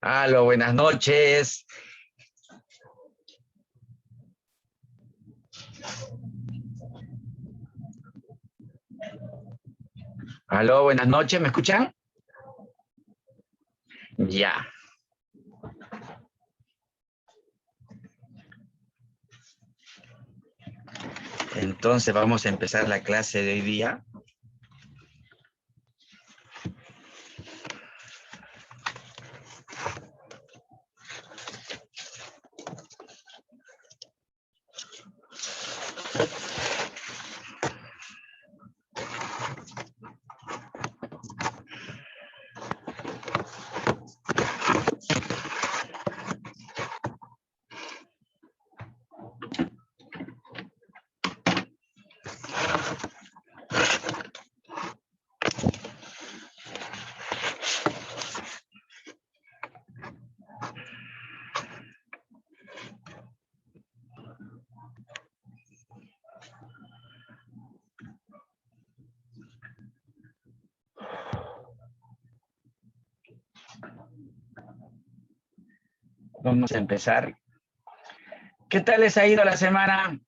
Aló, buenas noches. Aló, buenas noches, ¿me escuchan? Ya. Entonces vamos a empezar la clase de hoy día. Vamos a empezar. ¿Qué tal les ha ido la semana?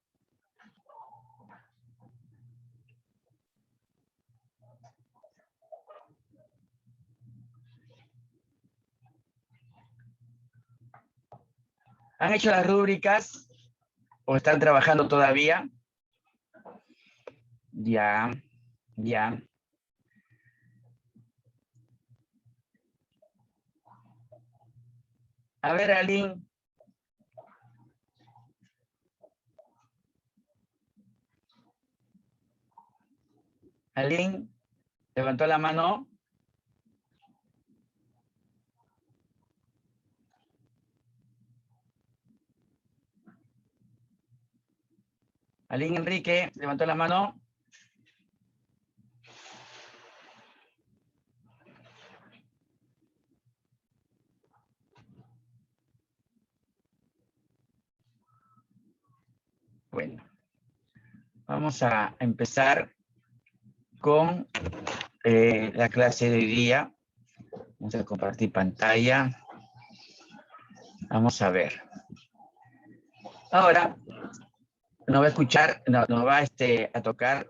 ¿Han hecho las rúbricas o están trabajando todavía? Ya, ya. A ver, Aline. Aline, levantó la mano. Aline Enrique, levantó la mano. Bueno, vamos a empezar con la clase de hoy día. Vamos a compartir pantalla. Vamos a ver. Ahora nos va a escuchar, nos va a tocar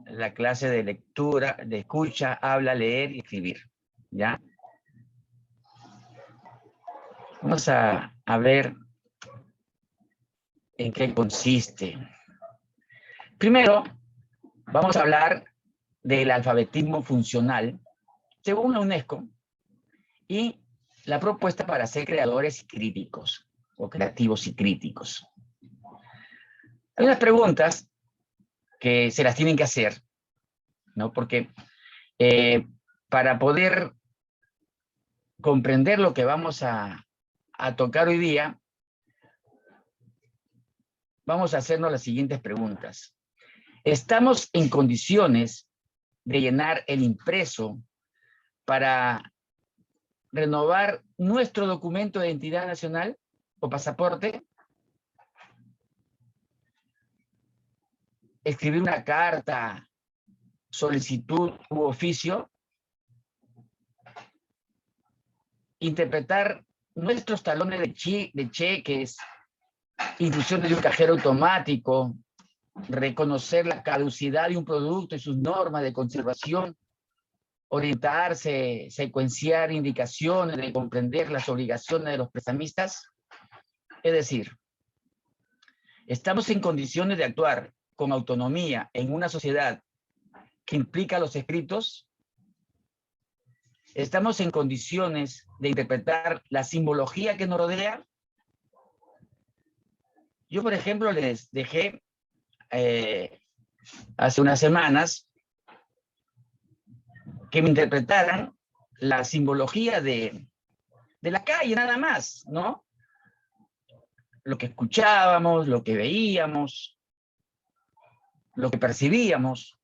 la clase de lectura, de escucha, habla, leer y escribir. ¿Ya? Vamos a ver en qué consiste. Primero, vamos a hablar del alfabetismo funcional, según la UNESCO, y la propuesta para ser creadores y críticos, o creativos y críticos. Hay unas preguntas que se las tienen que hacer, ¿no? Porque para poder comprender lo que vamos a tocar hoy día, vamos a hacernos las siguientes preguntas. ¿Estamos en condiciones de llenar el impreso para renovar nuestro documento de identidad nacional o pasaporte? ¿Escribir una carta, solicitud u oficio? ¿Interpretar nuestros talones de cheques, instrucciones de un cajero automático, reconocer la caducidad de un producto y sus normas de conservación, orientarse, secuenciar indicaciones, de comprender las obligaciones de los prestamistas? Es decir, ¿estamos en condiciones de actuar con autonomía en una sociedad que implica los escritos? ¿Estamos en condiciones de interpretar la simbología que nos rodea? Yo, por ejemplo, les dejé hace unas semanas que me interpretaran la simbología de la calle, nada más, ¿no? Lo que escuchábamos, lo que veíamos, lo que percibíamos.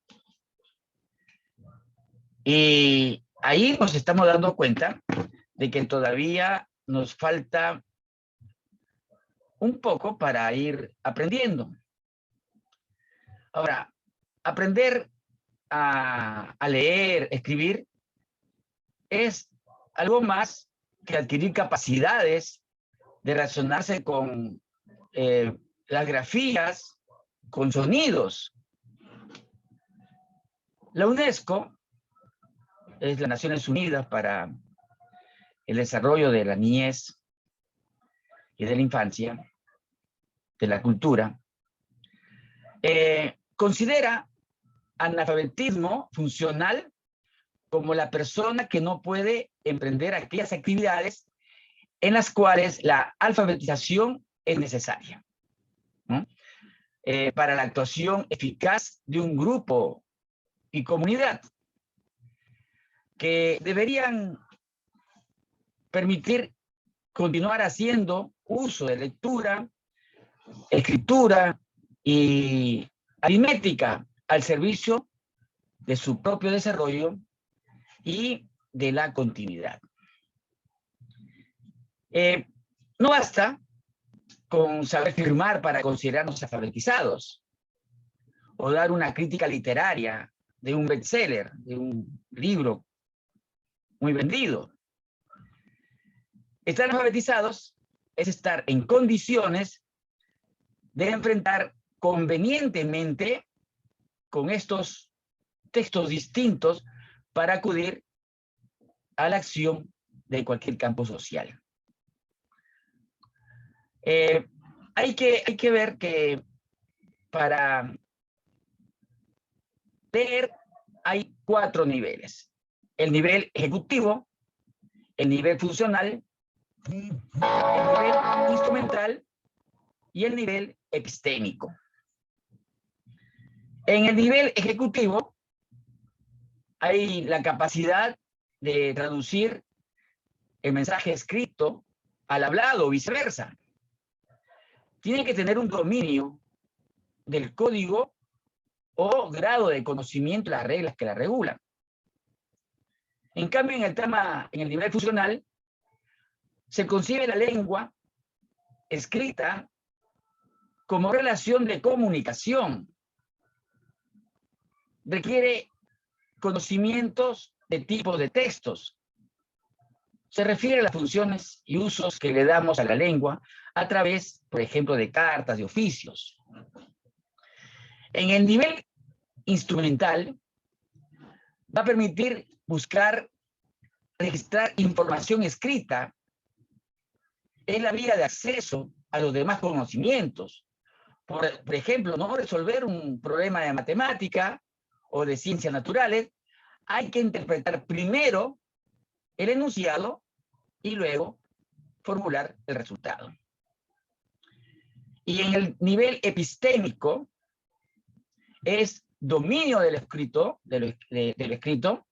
Y ahí nos estamos dando cuenta de que todavía nos falta un poco para ir aprendiendo. Ahora, aprender a leer, escribir, es algo más que adquirir capacidades de relacionarse con las grafías, con sonidos. La UNESCO es las Naciones Unidas para el Desarrollo de la Niñez y de la Infancia, de la cultura, considera analfabetismo funcional como la persona que no puede emprender aquellas actividades en las cuales la alfabetización es necesaria, ¿no? Para la actuación eficaz de un grupo y comunidad, que deberían permitir continuar haciendo uso de lectura, escritura y aritmética al servicio de su propio desarrollo y de la continuidad. No basta con saber firmar para considerarnos alfabetizados o dar una crítica literaria de un bestseller, de un libro muy vendido. Estar alfabetizados es estar en condiciones de enfrentar convenientemente con estos textos distintos para acudir a la acción de cualquier campo social. Hay que ver que para leer hay 4 niveles. El nivel ejecutivo, el nivel funcional, el nivel instrumental y el nivel epistémico. En el nivel ejecutivo hay la capacidad de traducir el mensaje escrito al hablado o viceversa. Tiene que tener un dominio del código o grado de conocimiento de las reglas que la regulan. En cambio, en el nivel funcional, se concibe la lengua escrita como relación de comunicación. Requiere conocimientos de tipos de textos. Se refiere a las funciones y usos que le damos a la lengua a través, por ejemplo, de cartas, de oficios. En el nivel instrumental, va a permitir buscar, registrar información escrita. Es la vía de acceso a los demás conocimientos. Por ejemplo, ¿no? Resolver un problema de matemática o de ciencias naturales, hay que interpretar primero el enunciado y luego formular el resultado. Y en el nivel epistémico es dominio del escrito, del escrito,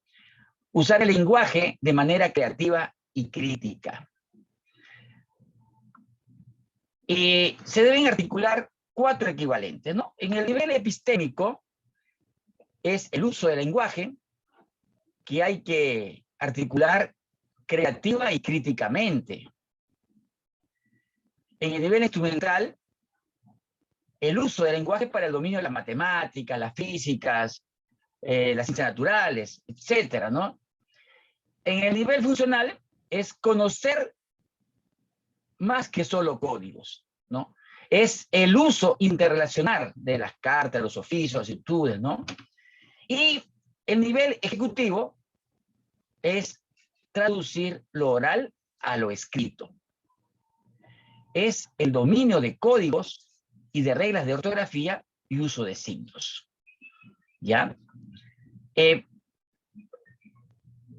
usar el lenguaje de manera creativa y crítica. Y se deben articular 4 equivalentes, ¿no? En el nivel epistémico es el uso del lenguaje, que hay que articular creativa y críticamente. En el nivel instrumental, el uso del lenguaje para el dominio de las matemáticas, las físicas, las ciencias naturales, etcétera, ¿no? En el nivel funcional es conocer más que solo códigos, ¿no? Es el uso interrelacional de las cartas, los oficios, las actitudes, ¿no? Y el nivel ejecutivo es traducir lo oral a lo escrito. Es el dominio de códigos y de reglas de ortografía y uso de signos. ¿Ya?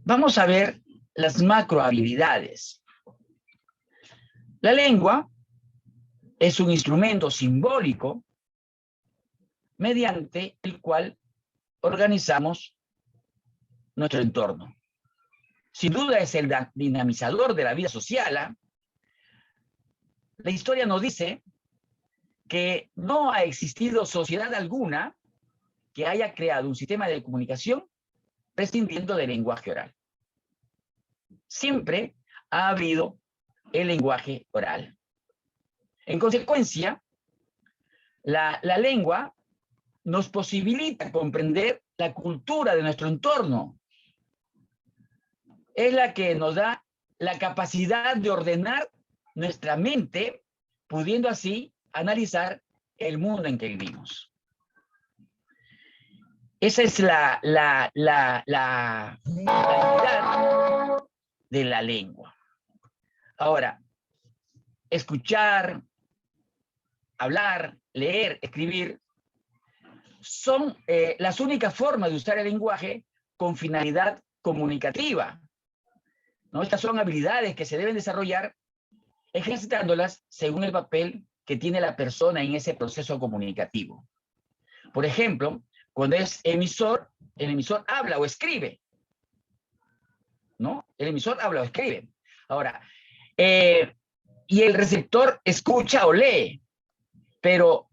Vamos a ver las macrohabilidades. La lengua es un instrumento simbólico mediante el cual organizamos nuestro entorno. Sin duda es el dinamizador de la vida social. La historia nos dice que no ha existido sociedad alguna que haya creado un sistema de comunicación prescindiendo del lenguaje oral. Siempre ha habido el lenguaje oral. En consecuencia, la lengua nos posibilita comprender la cultura de nuestro entorno. Es la que nos da la capacidad de ordenar nuestra mente, pudiendo así analizar el mundo en que vivimos. Esa es la finalidad de la lengua. Ahora, escuchar, hablar, leer, escribir, son las únicas formas de usar el lenguaje con finalidad comunicativa, ¿no? Estas son habilidades que se deben desarrollar ejercitándolas según el papel que tiene la persona en ese proceso comunicativo. Por ejemplo, cuando es emisor, el emisor habla o escribe, ¿no? El emisor habla o escribe. Ahora, y el receptor escucha o lee, pero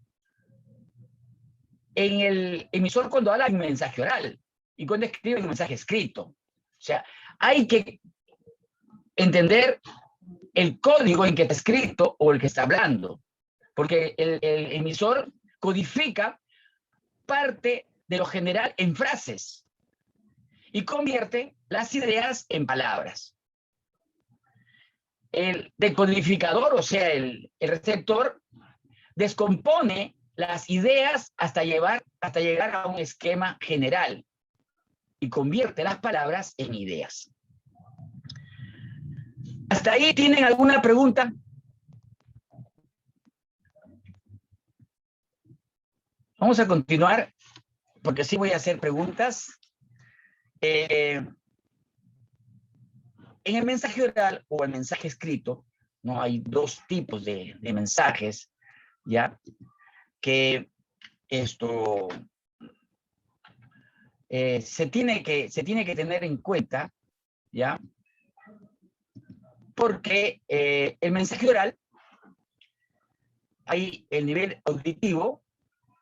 en el emisor cuando habla hay un mensaje oral y cuando escribe hay un mensaje escrito. O sea, hay que entender el código en que está escrito o el que está hablando, porque el emisor codifica parte de lo general en frases y convierte las ideas en palabras. El decodificador, o sea, el receptor, descompone las ideas hasta llegar a un esquema general y convierte las palabras en ideas. ¿Hasta ahí tienen alguna pregunta? Vamos a continuar, porque sí voy a hacer preguntas. En el mensaje oral o el mensaje escrito, ¿no? Hay dos tipos de mensajes, ¿ya? Que esto se tiene que tener en cuenta, ¿ya? Porque el mensaje oral, hay el nivel auditivo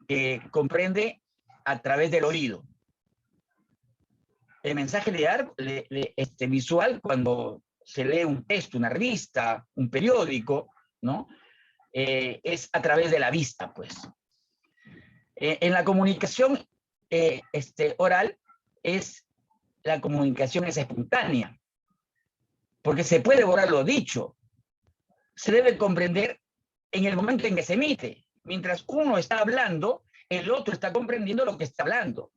que comprende a través del oído. El mensaje visual, cuando se lee un texto, una revista, un periódico, ¿no? Es a través de la vista, pues. En la comunicación oral, la comunicación es espontánea, porque se puede borrar lo dicho. Se debe comprender en el momento en que se emite. Mientras uno está hablando, el otro está comprendiendo lo que está hablando.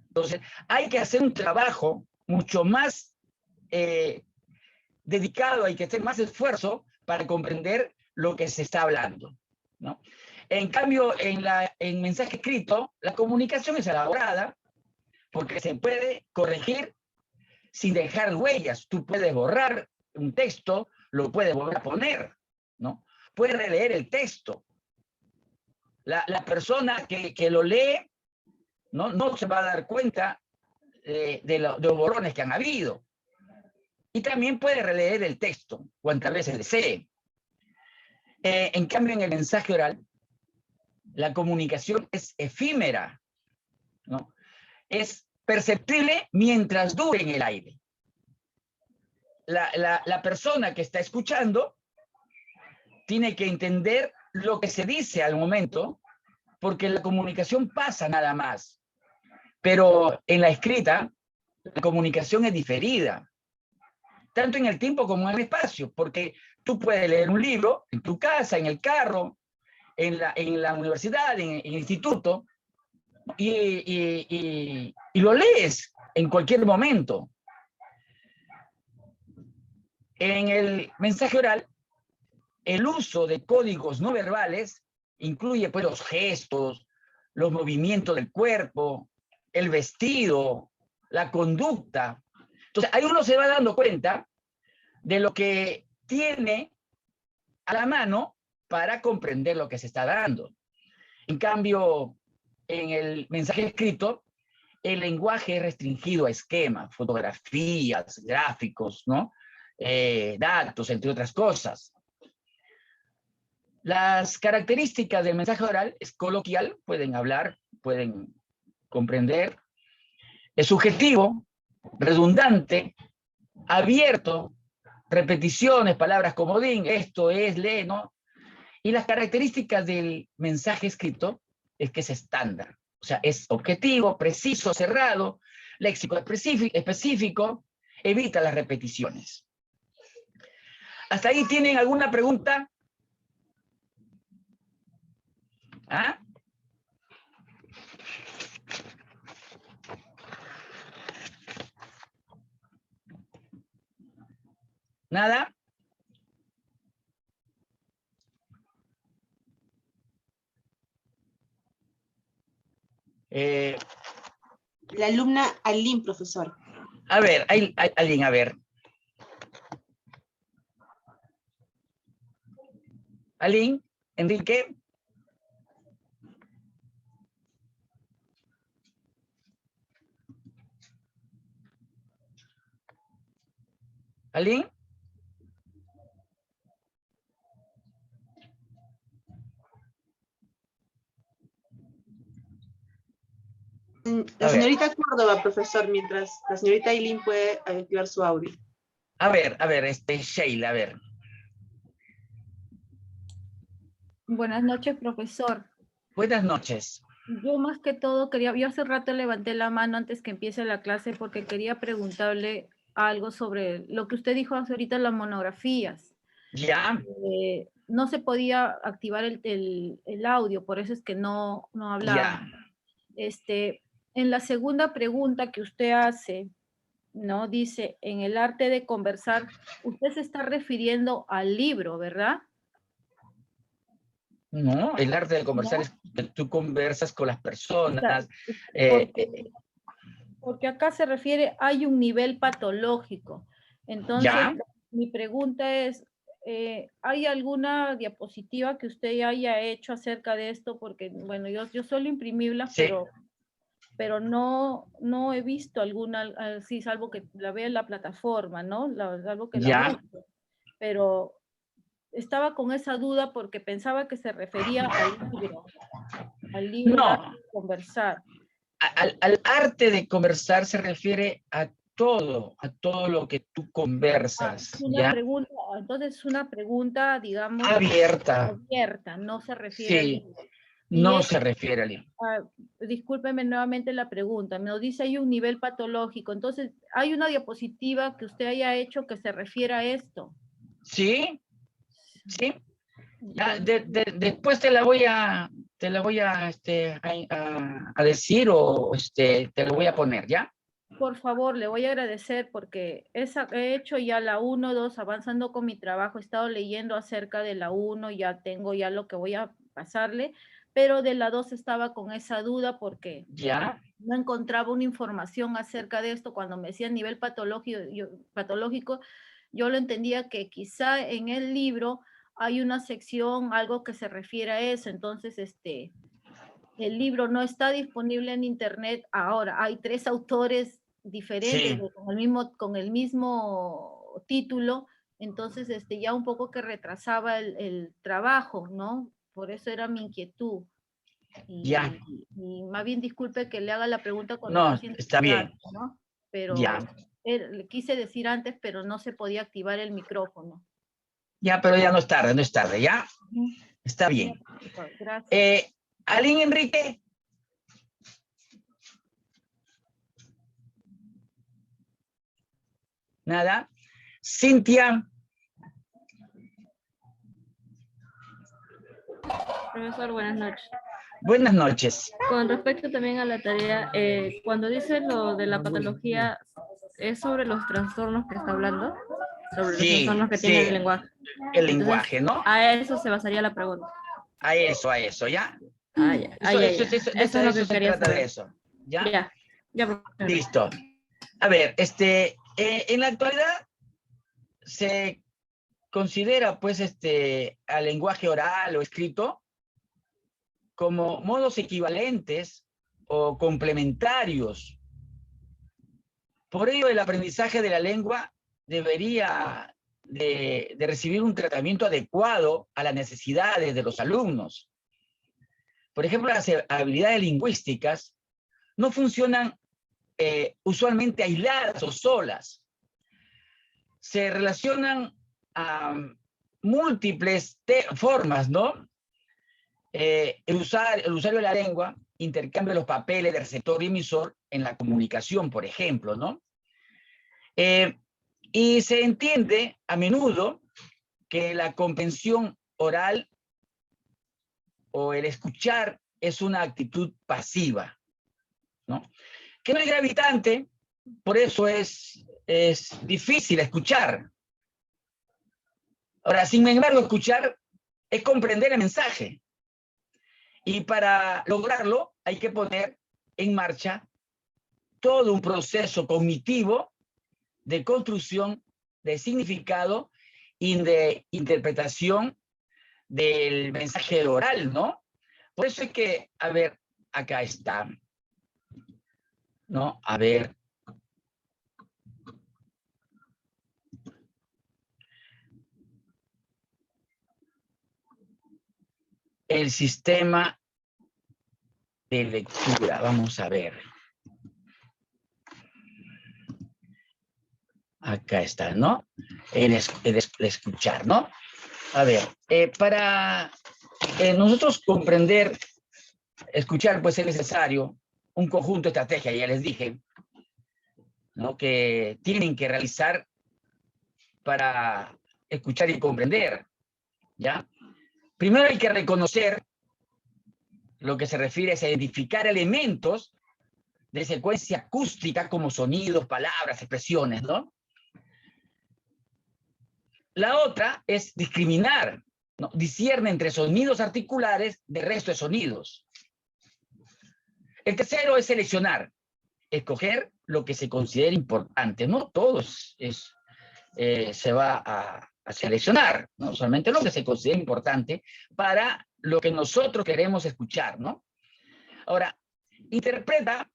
Entonces, hay que hacer un trabajo mucho más dedicado, hay que hacer más esfuerzo para comprender lo que se está hablando, ¿no? En cambio, en mensaje escrito, la comunicación es elaborada porque se puede corregir sin dejar huellas. Tú puedes borrar un texto, lo puedes volver a poner, ¿no? Puedes releer el texto. La persona que lo lee no se va a dar cuenta de los borrones que han habido. Y también puede releer el texto cuantas veces desee. En cambio, en el mensaje oral, la comunicación es efímera, ¿no? Es perceptible mientras dure en el aire. La persona que está escuchando tiene que entender lo que se dice al momento, porque la comunicación pasa nada más. Pero en la escrita, la comunicación es diferida, tanto en el tiempo como en el espacio, porque tú puedes leer un libro en tu casa, en el carro, en la universidad, en el instituto, y lo lees en cualquier momento. En el mensaje oral, el uso de códigos no verbales incluye pues los gestos, los movimientos del cuerpo, el vestido, la conducta. Entonces, ahí uno se va dando cuenta de lo que tiene a la mano para comprender lo que se está dando. En cambio, en el mensaje escrito, el lenguaje es restringido a esquemas, fotografías, gráficos, ¿no? Datos, entre otras cosas. Las características del mensaje oral es coloquial, pueden hablar, pueden comprender. Es subjetivo, redundante, abierto, repeticiones, palabras comodín, esto es, lee, ¿no? Y las características del mensaje escrito es que es estándar. O sea, es objetivo, preciso, cerrado, léxico específico, evita las repeticiones. ¿Hasta ahí tienen alguna pregunta? ¿Ah? ¿Nada? La alumna Aline, profesor. A ver, hay alguien, a ver. Aline, Enrique. Aline. La señorita Córdoba, profesor, mientras la señorita Aline puede activar su audio. A ver, Sheila, a ver. Buenas noches, profesor. Buenas noches. Yo más que todo yo hace rato levanté la mano antes que empiece la clase porque quería preguntarle algo sobre lo que usted dijo hace ahorita, las monografías. Ya. No se podía activar el audio, por eso es que no hablaba. En la segunda pregunta que usted hace, ¿no? Dice, en el arte de conversar, usted se está refiriendo al libro, ¿verdad? No, el arte de conversar es que tú conversas con las personas. Porque acá se refiere, hay un nivel patológico. Entonces, ¿ya? Mi pregunta es, ¿hay alguna diapositiva que usted haya hecho acerca de esto? Porque, bueno, yo suelo imprimirla, Sí. pero no he visto alguna, sí, salvo que la vea en la plataforma, ¿no? Salvo que la busque. Pero estaba con esa duda porque pensaba que se refería al libro No. El arte de conversar. Al arte de conversar se refiere a todo lo que tú conversas. Entonces es una pregunta, digamos, abierta, no se refiere al libro. No se refiere al libro. Discúlpeme nuevamente la pregunta, me dice hay un nivel patológico, entonces ¿hay una diapositiva que usted haya hecho que se refiera a esto? Sí. Después te la voy a decir o te lo voy a poner, ¿ya? Por favor, le voy a agradecer porque he hecho ya la 1, 2, avanzando con mi trabajo, he estado leyendo acerca de la 1, ya tengo ya lo que voy a pasarle, pero de la 2 estaba con esa duda porque no encontraba una información acerca de esto. Cuando me decía nivel patológico, yo lo entendía que quizá en el libro hay una sección, algo que se refiere a eso, entonces el libro no está disponible en internet ahora, hay 3 autores diferentes con el mismo título, entonces ya un poco que retrasaba el trabajo, ¿no? Por eso era mi inquietud. Y más bien disculpe que le haga la pregunta cuando no, está bien, ¿no? Pero le quise decir antes, pero no se podía activar el micrófono. Ya, pero ya no es tarde, ¿ya? Está bien. Gracias. Aline, Enrique. Nada. Cintia. Profesor, buenas noches. Buenas noches. Con respecto también a la tarea, cuando dice lo de la patología, ¿es sobre los trastornos que está hablando? Sobre los trastornos que tiene el lenguaje. El lenguaje, ¿no? A eso se basaría la pregunta. A eso, ¿ya? Eso es lo que quería saber. De eso, ¿ya? Ya. Listo. A ver, en la actualidad se considera, pues, al lenguaje oral o escrito como modos equivalentes o complementarios. Por ello, el aprendizaje de la lengua debería de recibir un tratamiento adecuado a las necesidades de los alumnos. Por ejemplo, las habilidades lingüísticas no funcionan usualmente aisladas o solas. Se relacionan a múltiples formas, ¿no? El usuario de la lengua intercambia los papeles de receptor y emisor en la comunicación, por ejemplo, ¿no? Y se entiende a menudo que la comprensión oral o el escuchar es una actitud pasiva, ¿no? Que no es gravitante, por eso es difícil escuchar. Ahora, sin embargo, escuchar es comprender el mensaje. Y para lograrlo hay que poner en marcha todo un proceso cognitivo de construcción, de significado y de interpretación del mensaje oral, ¿no? Por eso es que, a ver, acá está, ¿no? A ver. El sistema de lectura, vamos a ver. Acá está, ¿no? El escuchar, ¿no? A ver, para nosotros comprender, escuchar, pues es necesario un conjunto de estrategias, ya les dije, ¿no? Que tienen que realizar para escuchar y comprender, ¿ya? Primero hay que reconocer lo que se refiere es a identificar elementos de secuencia acústica como sonidos, palabras, expresiones, ¿no? La otra es discriminar, ¿no? Discierne entre sonidos articulares del resto de sonidos. El tercero es seleccionar, escoger lo que se considera importante. No todo se va a seleccionar, ¿no? Solamente lo que se considera importante para lo que nosotros queremos escuchar, ¿no? Ahora, interpreta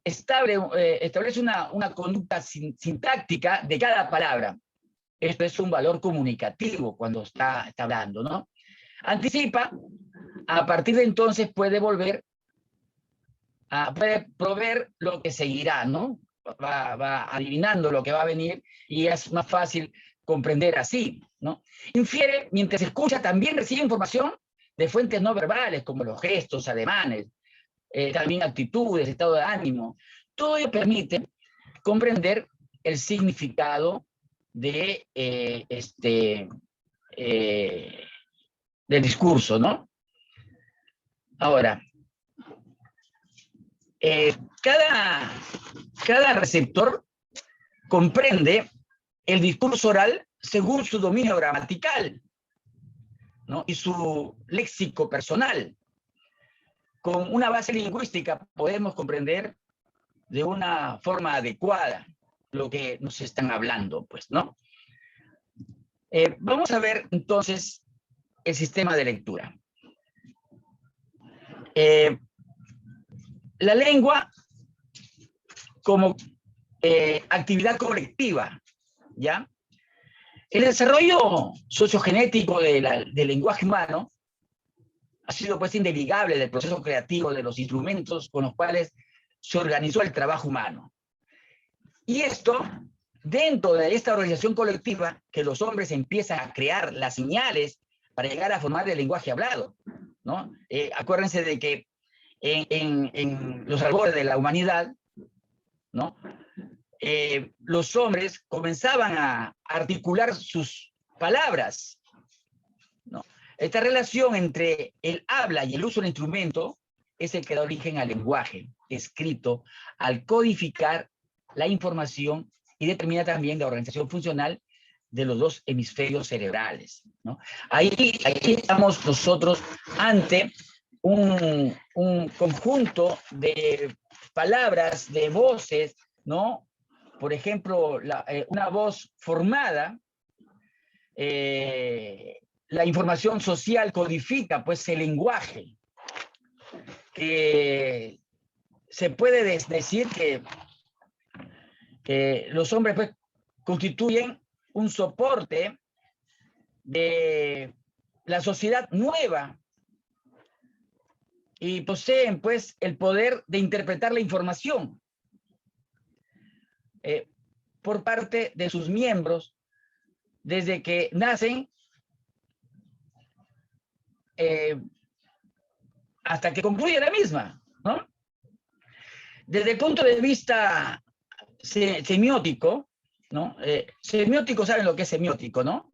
establece una conducta sintáctica de cada palabra. Esto es un valor comunicativo cuando está hablando, ¿no? Anticipa, a partir de entonces puede proveer lo que seguirá, ¿no? Va adivinando lo que va a venir y es más fácil comprender así, ¿no? Infiere, mientras escucha, también recibe información de fuentes no verbales, como los gestos, ademanes, también actitudes, estado de ánimo. Todo ello permite comprender el significado del discurso, ¿no? Ahora, cada receptor comprende el discurso oral según su dominio gramatical, ¿no? Y su léxico personal. Con una base lingüística podemos comprender de una forma adecuada lo que nos están hablando, pues, ¿no? Vamos a ver entonces el sistema de lectura. La lengua como actividad colectiva, ¿ya? El desarrollo sociogenético del lenguaje humano ha sido pues indeligable del proceso creativo de los instrumentos con los cuales se organizó el trabajo humano. Y esto, dentro de esta organización colectiva, que los hombres empiezan a crear las señales para llegar a formar el lenguaje hablado, ¿no? Acuérdense de que en los albores de la humanidad, ¿no? Los hombres comenzaban a articular sus palabras, ¿no? Esta relación entre el habla y el uso del instrumento es el que da origen al lenguaje escrito, al codificar la información y determina también la organización funcional de los dos hemisferios cerebrales, ¿no? Aquí estamos nosotros ante un conjunto de palabras, de voces, ¿no? Por ejemplo, una voz formada, la información social codifica pues el lenguaje, que se puede decir que los hombres pues constituyen un soporte de la sociedad nueva y poseen pues el poder de interpretar la información por parte de sus miembros desde que nacen hasta que concluye la misma, ¿no? Desde el punto de vista semiótico, ¿no? Semiótico, ¿saben lo que es semiótico, no?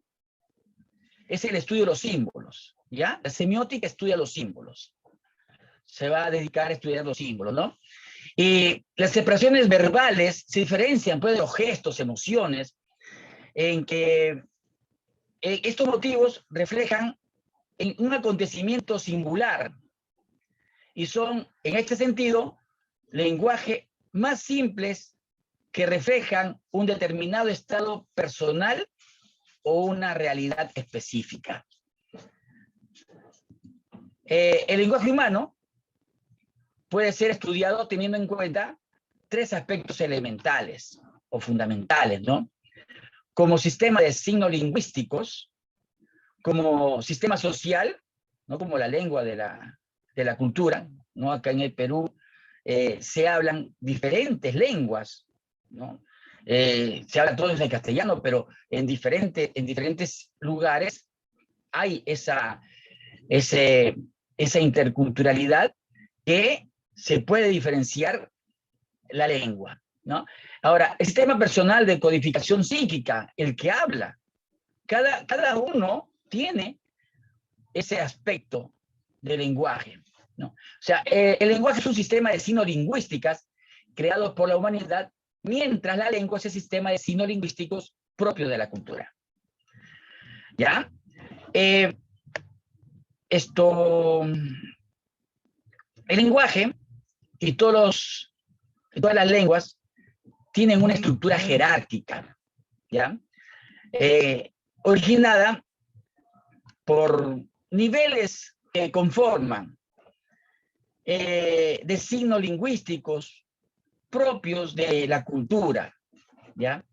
Es el estudio de los símbolos, ¿ya? La semiótica estudia los símbolos. Se va a dedicar a estudiar los símbolos, ¿no? Y las expresiones verbales se diferencian, pues, de los gestos, emociones, en que estos motivos reflejan en un acontecimiento singular y son, en este sentido, lenguaje más simples que reflejan un determinado estado personal o una realidad específica. El lenguaje humano puede ser estudiado teniendo en cuenta tres aspectos elementales o fundamentales, ¿no? Como sistema de signos lingüísticos, como sistema social, ¿no? Como la lengua de la cultura, ¿no? Acá en el Perú se hablan diferentes lenguas, ¿no? Se habla todo en castellano, pero en diferentes lugares hay esa interculturalidad que se puede diferenciar la lengua, ¿no? Ahora, el sistema personal de codificación psíquica, el que habla, cada uno tiene ese aspecto del lenguaje, ¿no? O sea, el lenguaje es un sistema de signos lingüísticas creados por la humanidad, mientras la lengua es el sistema de signos lingüísticos propio de la cultura. ¿Ya? El lenguaje y todas las lenguas tienen una estructura jerárquica, ¿ya? Originada por niveles que conforman de signos lingüísticos propios de la cultura, ¿ya?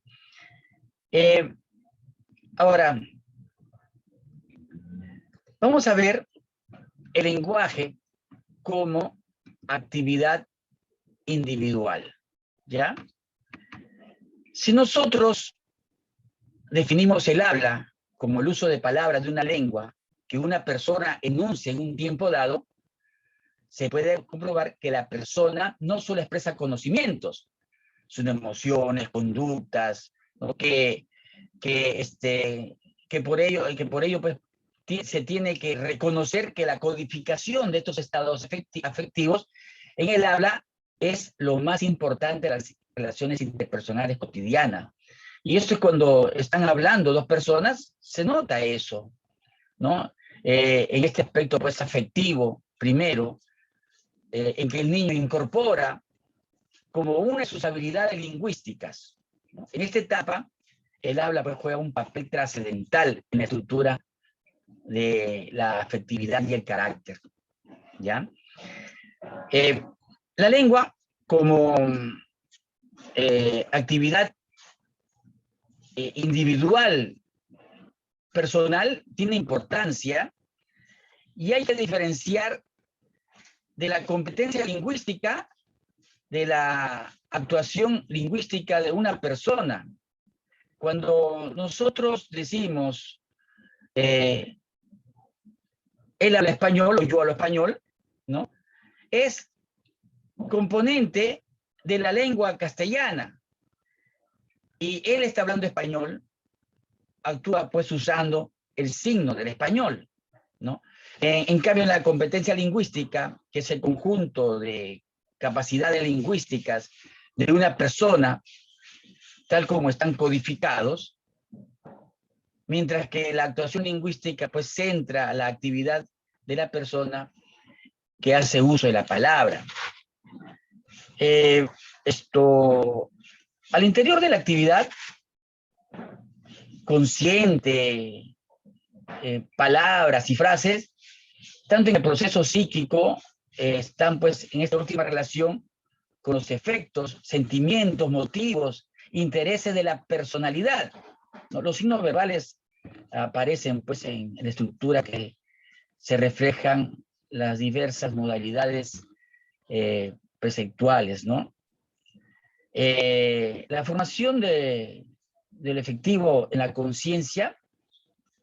Ahora, vamos a ver el lenguaje como actividad individual, ¿ya? Si nosotros definimos el habla como el uso de palabras de una lengua que una persona enuncia en un tiempo dado, se puede comprobar que la persona no solo expresa conocimientos, sino emociones, conductas, ¿no? que por ello pues, se tiene que reconocer que la codificación de estos estados afectivos en el habla es lo más importante de las relaciones interpersonales cotidianas. Y esto es cuando están hablando dos personas, se nota eso, ¿no? En este aspecto pues afectivo, primero, en que el niño incorpora como una de sus habilidades lingüísticas, ¿no? En esta etapa, el habla pues juega un papel trascendental en la estructura de la afectividad y el carácter, ¿ya? La lengua como actividad individual, personal, tiene importancia y hay que diferenciar de la competencia lingüística de la actuación lingüística de una persona. Cuando nosotros decimos él habla español o yo hablo español, ¿no? Es componente de la lengua castellana y él está hablando español, actúa pues usando el signo del español, ¿no? En cambio, en la competencia lingüística, que es el conjunto de capacidades lingüísticas de una persona, tal como están codificados, mientras que la actuación lingüística pues centra la actividad de la persona que hace uso de la palabra. Al interior de la actividad consciente, palabras y frases, tanto en el proceso psíquico, están pues en esta última relación con los efectos, sentimientos, motivos, intereses de la personalidad, ¿no? Los signos verbales aparecen pues en la estructura que se reflejan las diversas modalidades perceptuales, ¿no? La formación del efectivo en la conciencia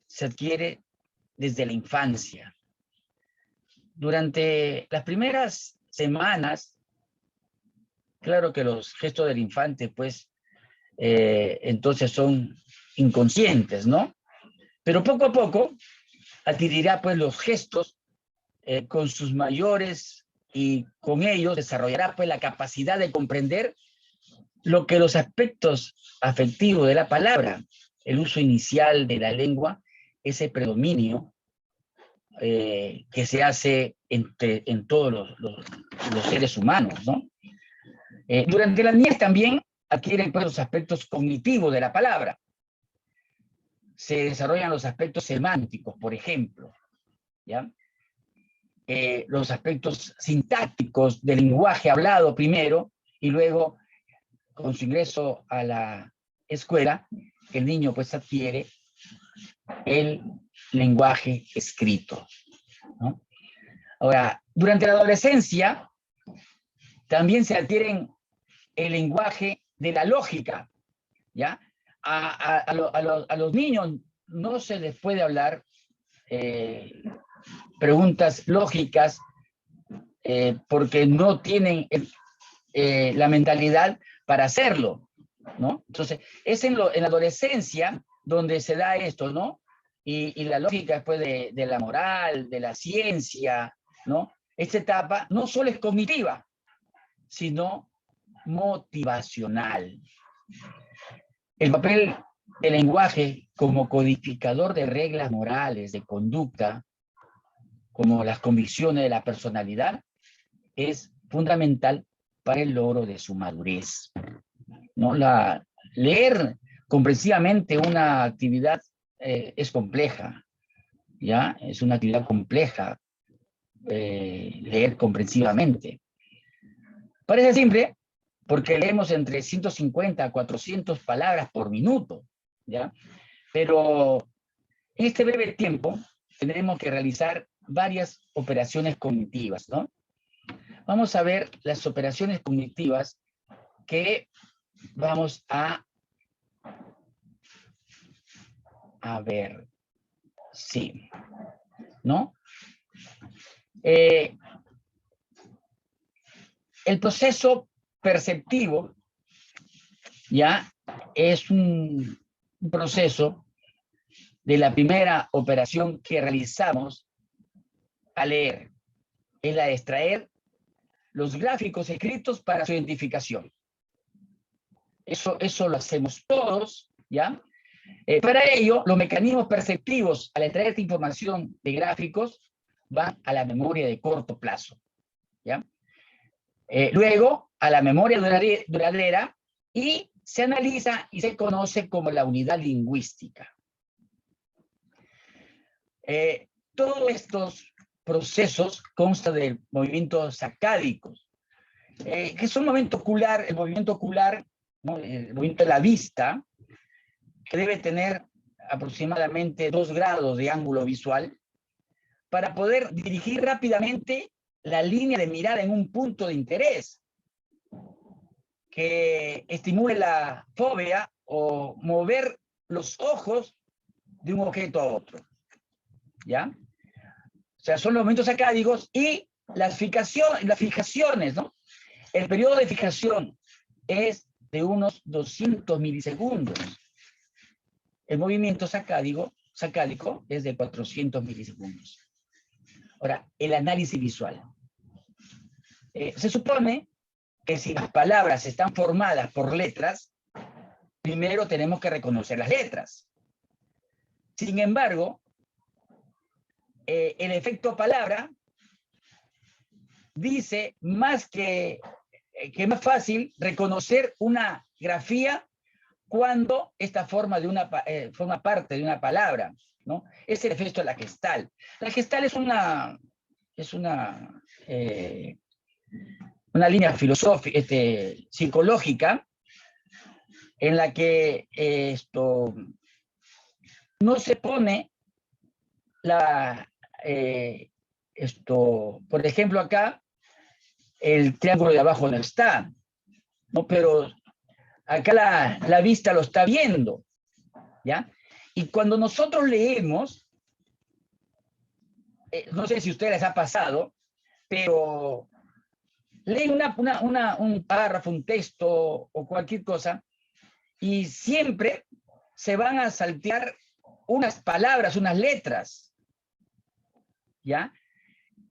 se adquiere desde la infancia. Durante las primeras semanas, claro que los gestos del infante pues entonces son inconscientes, ¿no? Pero poco a poco adquirirá pues los gestos con sus mayores y con ellos desarrollará pues la capacidad de comprender lo que los aspectos afectivos de la palabra, el uso inicial de la lengua, ese predominio que se hace en todos los seres humanos, ¿no? Durante la niñez también adquieren pues, los aspectos cognitivos de la palabra. Se desarrollan los aspectos semánticos, por ejemplo, ¿ya? Los aspectos sintácticos del lenguaje hablado primero y luego, con su ingreso a la escuela, el niño pues adquiere el lenguaje escrito, ¿no? Ahora, durante la adolescencia también se adquieren el lenguaje de la lógica, ¿ya? A los niños no se les puede hablar preguntas lógicas porque no tienen la mentalidad para hacerlo, ¿no? Entonces, es en la adolescencia donde se da esto, ¿no? Y la lógica después de la moral, de la ciencia, ¿no? Esta etapa no solo es cognitiva, sino motivacional. El papel del lenguaje como codificador de reglas morales, de conducta, como las convicciones de la personalidad, es fundamental para el logro de su madurez, ¿no? Leer comprensivamente una actividad es compleja, ¿ya? Es una actividad compleja leer comprensivamente. Parece simple porque leemos entre 150 a 400 palabras por minuto, ¿ya? Pero en este breve tiempo tendremos que realizar varias operaciones cognitivas, ¿no? Vamos a ver las operaciones cognitivas que vamos a ver. Sí, ¿no? El proceso perceptivo ya es un proceso de la primera operación que realizamos al leer, es la de extraer los gráficos escritos para su identificación. Eso lo hacemos todos, ¿ya? Para ello, los mecanismos perceptivos al extraer esta información de gráficos van a la memoria de corto plazo, ¿ya? Luego, a la memoria duradera y se analiza y se conoce como la unidad lingüística. Todos estos procesos constan de movimientos sacádicos, que es un movimiento ocular, el movimiento ocular, ¿no? El movimiento de la vista, que debe tener aproximadamente 2 grados de ángulo visual para poder dirigir rápidamente la línea de mirada en un punto de interés que estimule la fobia o mover los ojos de un objeto a otro, ¿ya? O sea, son los movimientos sacádicos y las fijaciones, ¿no? El periodo de fijación es de unos 200 milisegundos. El movimiento sacádico es de 400 milisegundos. Ahora, el análisis visual. Se supone que si las palabras están formadas por letras, primero tenemos que reconocer las letras. Sin embargo, el efecto palabra dice más que es más fácil reconocer una grafía cuando esta forma parte de una palabra, ¿no? Es el efecto de la gestal. La gestal es una línea filosófica, psicológica, en la que no se pone por ejemplo, acá el triángulo de abajo no está, ¿no? Pero acá la vista lo está viendo, ¿ya? Y cuando nosotros leemos, no sé si a ustedes les ha pasado, pero leen un párrafo, un texto o cualquier cosa, y siempre se van a saltear unas palabras, unas letras, ¿ya?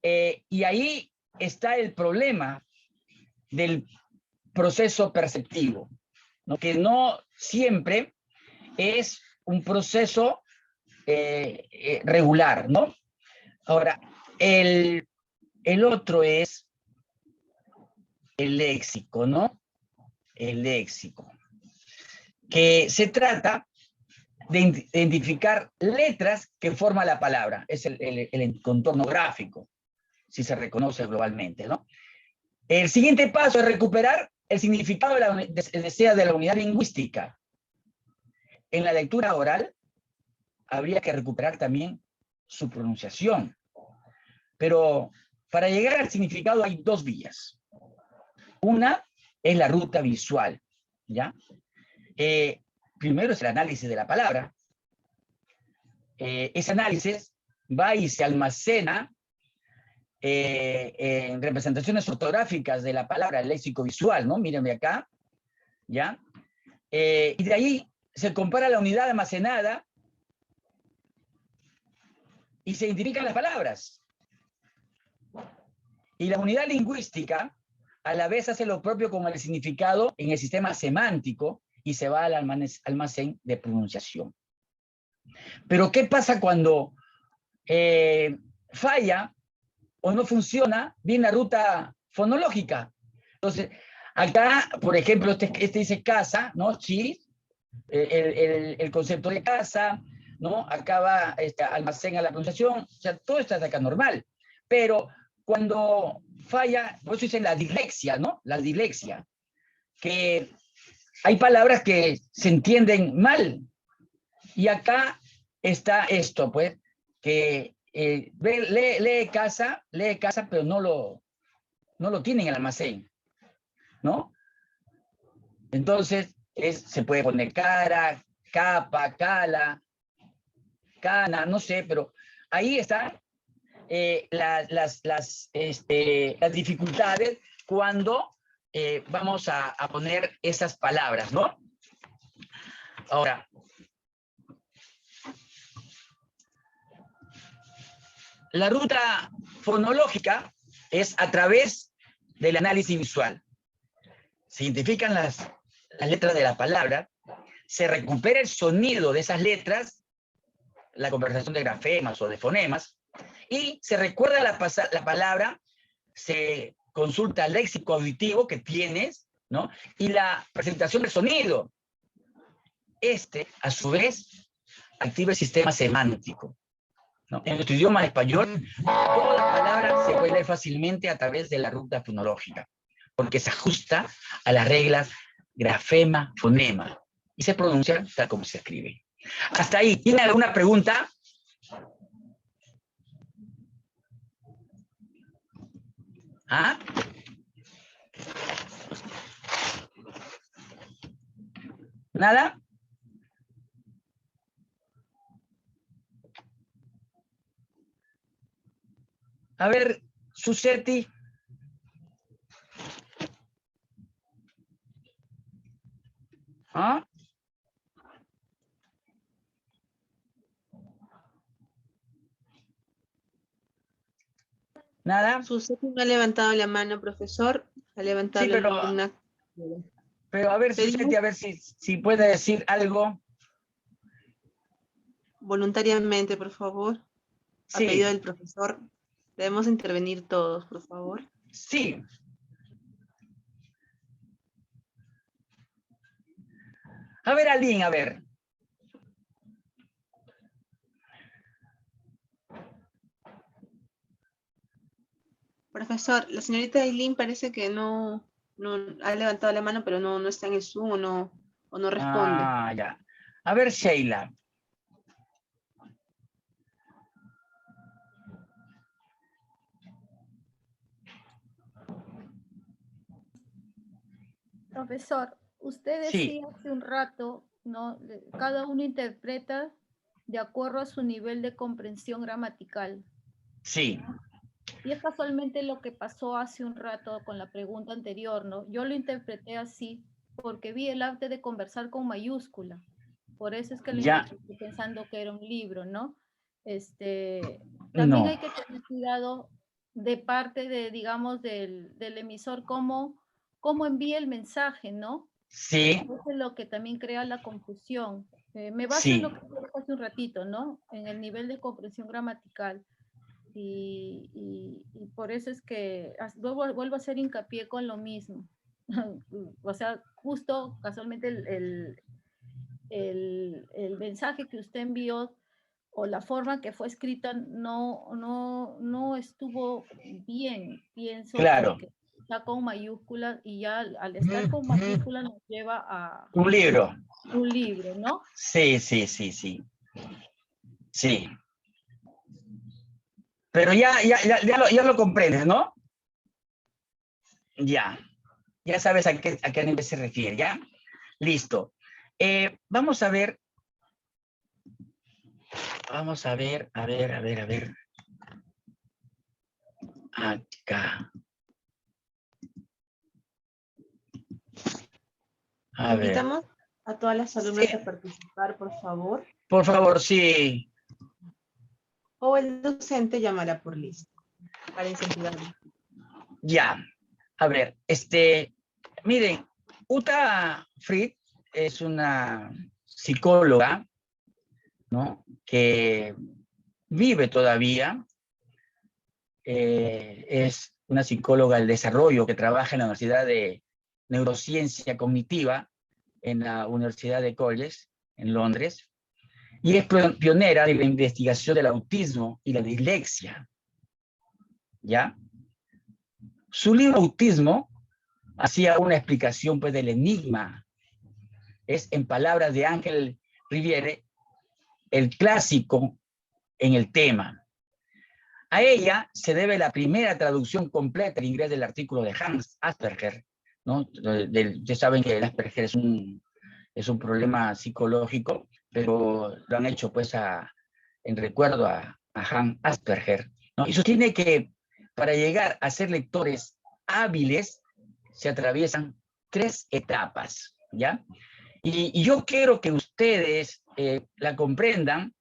Y ahí está el problema del proceso perceptivo, ¿no? Que no siempre es un proceso regular, ¿no? Ahora, el otro es el léxico, ¿no? El léxico, que se trata de identificar letras que forman la palabra, es el contorno gráfico, si se reconoce globalmente, ¿no? El siguiente paso es recuperar el significado de la unidad lingüística. En la lectura oral habría que recuperar también su pronunciación, pero para llegar al significado hay dos vías. Una es la ruta visual, ¿ya? Primero es el análisis de la palabra. Ese análisis va y se almacena en representaciones ortográficas de la palabra, el léxico visual, ¿no? Mírenme acá, ¿ya? Y de ahí se compara la unidad almacenada y se identifican las palabras. Y la unidad lingüística a la vez hace lo propio con el significado en el sistema semántico y se va al almacén de pronunciación. Pero ¿qué pasa cuando falla o no funciona bien la ruta fonológica? Entonces, acá, por ejemplo, este dice casa, ¿no? Sí, el concepto de casa, ¿no? Acá va, almacén a la pronunciación, o sea, todo está acá normal. Pero cuando falla, por eso dicen la dislexia, ¿no? La dislexia, que hay palabras que se entienden mal. Y acá está esto, pues, que lee casa, pero no lo tiene en el almacén, ¿no? Entonces, se puede poner cara, capa, cala, cana, no sé, pero ahí están las dificultades cuando vamos a poner esas palabras, ¿no? Ahora, la ruta fonológica es a través del análisis visual. Se identifican las letras de la palabra, se recupera el sonido de esas letras, la conversación de grafemas o de fonemas, y se recuerda la palabra, se consulta el léxico auditivo que tienes, ¿no? Y la presentación del sonido. A su vez, activa el sistema semántico, ¿no? En nuestro idioma español, toda palabra se puede leer fácilmente a través de la ruta fonológica, porque se ajusta a las reglas grafema, fonema, y se pronuncia tal como se escribe. Hasta ahí. ¿Tiene alguna pregunta? ¿Ah? ¿Nada? A ver, Susetti. ¿Ah? ¿Nada? Susetti no ha levantado la mano, profesor. Ha levantado Sí, la pero a ver, Susetti, a ver si puede decir algo. Voluntariamente, por favor. A Sí, pedido del profesor. Debemos intervenir todos, por favor. sí. A ver, Aline, a ver. Profesor, la señorita Aileen parece que no ha levantado la mano, pero no está en el Zoom o no responde. Ah, ya. A ver, Sheila. Profesor, usted Sí, decía hace un rato, ¿no? Cada uno interpreta de acuerdo a su nivel de comprensión gramatical. sí. Y es casualmente lo que pasó hace un rato con la pregunta anterior, ¿no? Yo lo interpreté así, porque vi el arte de conversar con mayúscula. Por eso es que lo Ya. estoy pensando que era un libro, ¿no? También No. hay que tener cuidado de parte de, digamos, del emisor, cómo envía el mensaje, ¿no? Sí, Eso es lo que también crea la confusión. Me baso sí. en lo que dijo hace un ratito, ¿no? En el nivel de comprensión gramatical. Y por eso es que vuelvo a hacer hincapié con lo mismo. O sea, justo casualmente el mensaje que usted envió o la forma que fue escrita no estuvo bien, pienso, Claro. porque está con mayúsculas y ya al estar con mayúsculas nos lleva a Un libro. un libro, ¿no? Sí, sí, sí, sí. Sí. Pero ya lo comprendes, ¿no? Ya. Ya sabes a qué nivel se refiere, ¿ya? Listo. Vamos a ver. Vamos a ver. Acá. A ver. Invitamos a todas las alumnas Sí. a participar, por favor. Por favor, sí. O el docente llamará por lista para incentivarlo. Ya. A ver, miren, Uta Fried es una psicóloga, ¿no? Que vive todavía. Es una psicóloga del desarrollo que trabaja en la Universidad de Neurociencia Cognitiva en la Universidad de College, en Londres, y es pionera de la investigación del autismo y la dislexia. ¿Ya? Su libro Autismo hacía una explicación pues, del enigma. Es, en palabras de Ángel Riviere, el clásico en el tema. A ella se debe la primera traducción completa en inglés del artículo de Hans Asperger, ¿no? Ustedes saben que el Asperger es un problema psicológico, pero lo han hecho pues en recuerdo a Hans Asperger, ¿no? Y sostiene que para llegar a ser lectores hábiles se atraviesan 3 etapas, ¿ya? Y yo quiero que ustedes la comprendan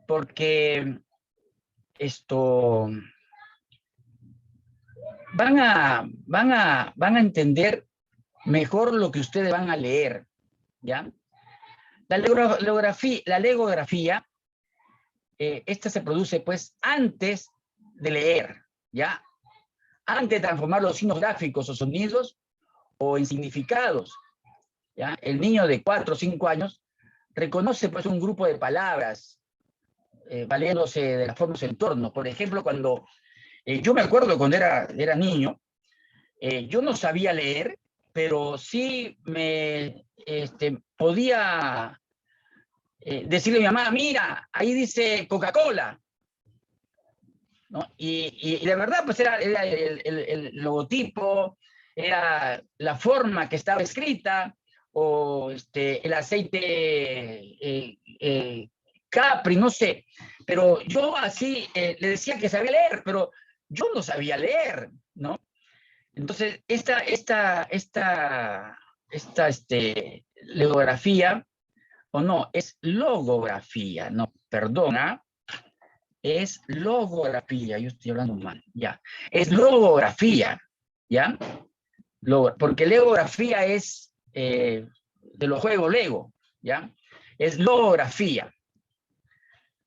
porque van a entender mejor lo que ustedes van a leer, ¿ya? La legografía, esta se produce pues antes de leer, ¿ya? Antes de transformar los signos gráficos o sonidos o en significados, ¿ya? El niño de 4 o 5 años reconoce pues un grupo de palabras valiéndose de las formas del entorno. Por ejemplo, cuando yo me acuerdo cuando era niño, yo no sabía leer, pero sí me podía decirle a mi mamá, mira, ahí dice Coca-Cola, ¿no? Y la verdad, pues era el logotipo, era la forma que estaba escrita, o el aceite Capri, no sé. Pero yo así le decía que sabía leer, pero yo no sabía leer, ¿no? Entonces, esta legografía, o no, es logografía, no, perdona, es logografía, yo estoy hablando mal, ya, es logografía, ¿ya? Porque legografía es de los juegos Lego, ¿ya? Es logografía,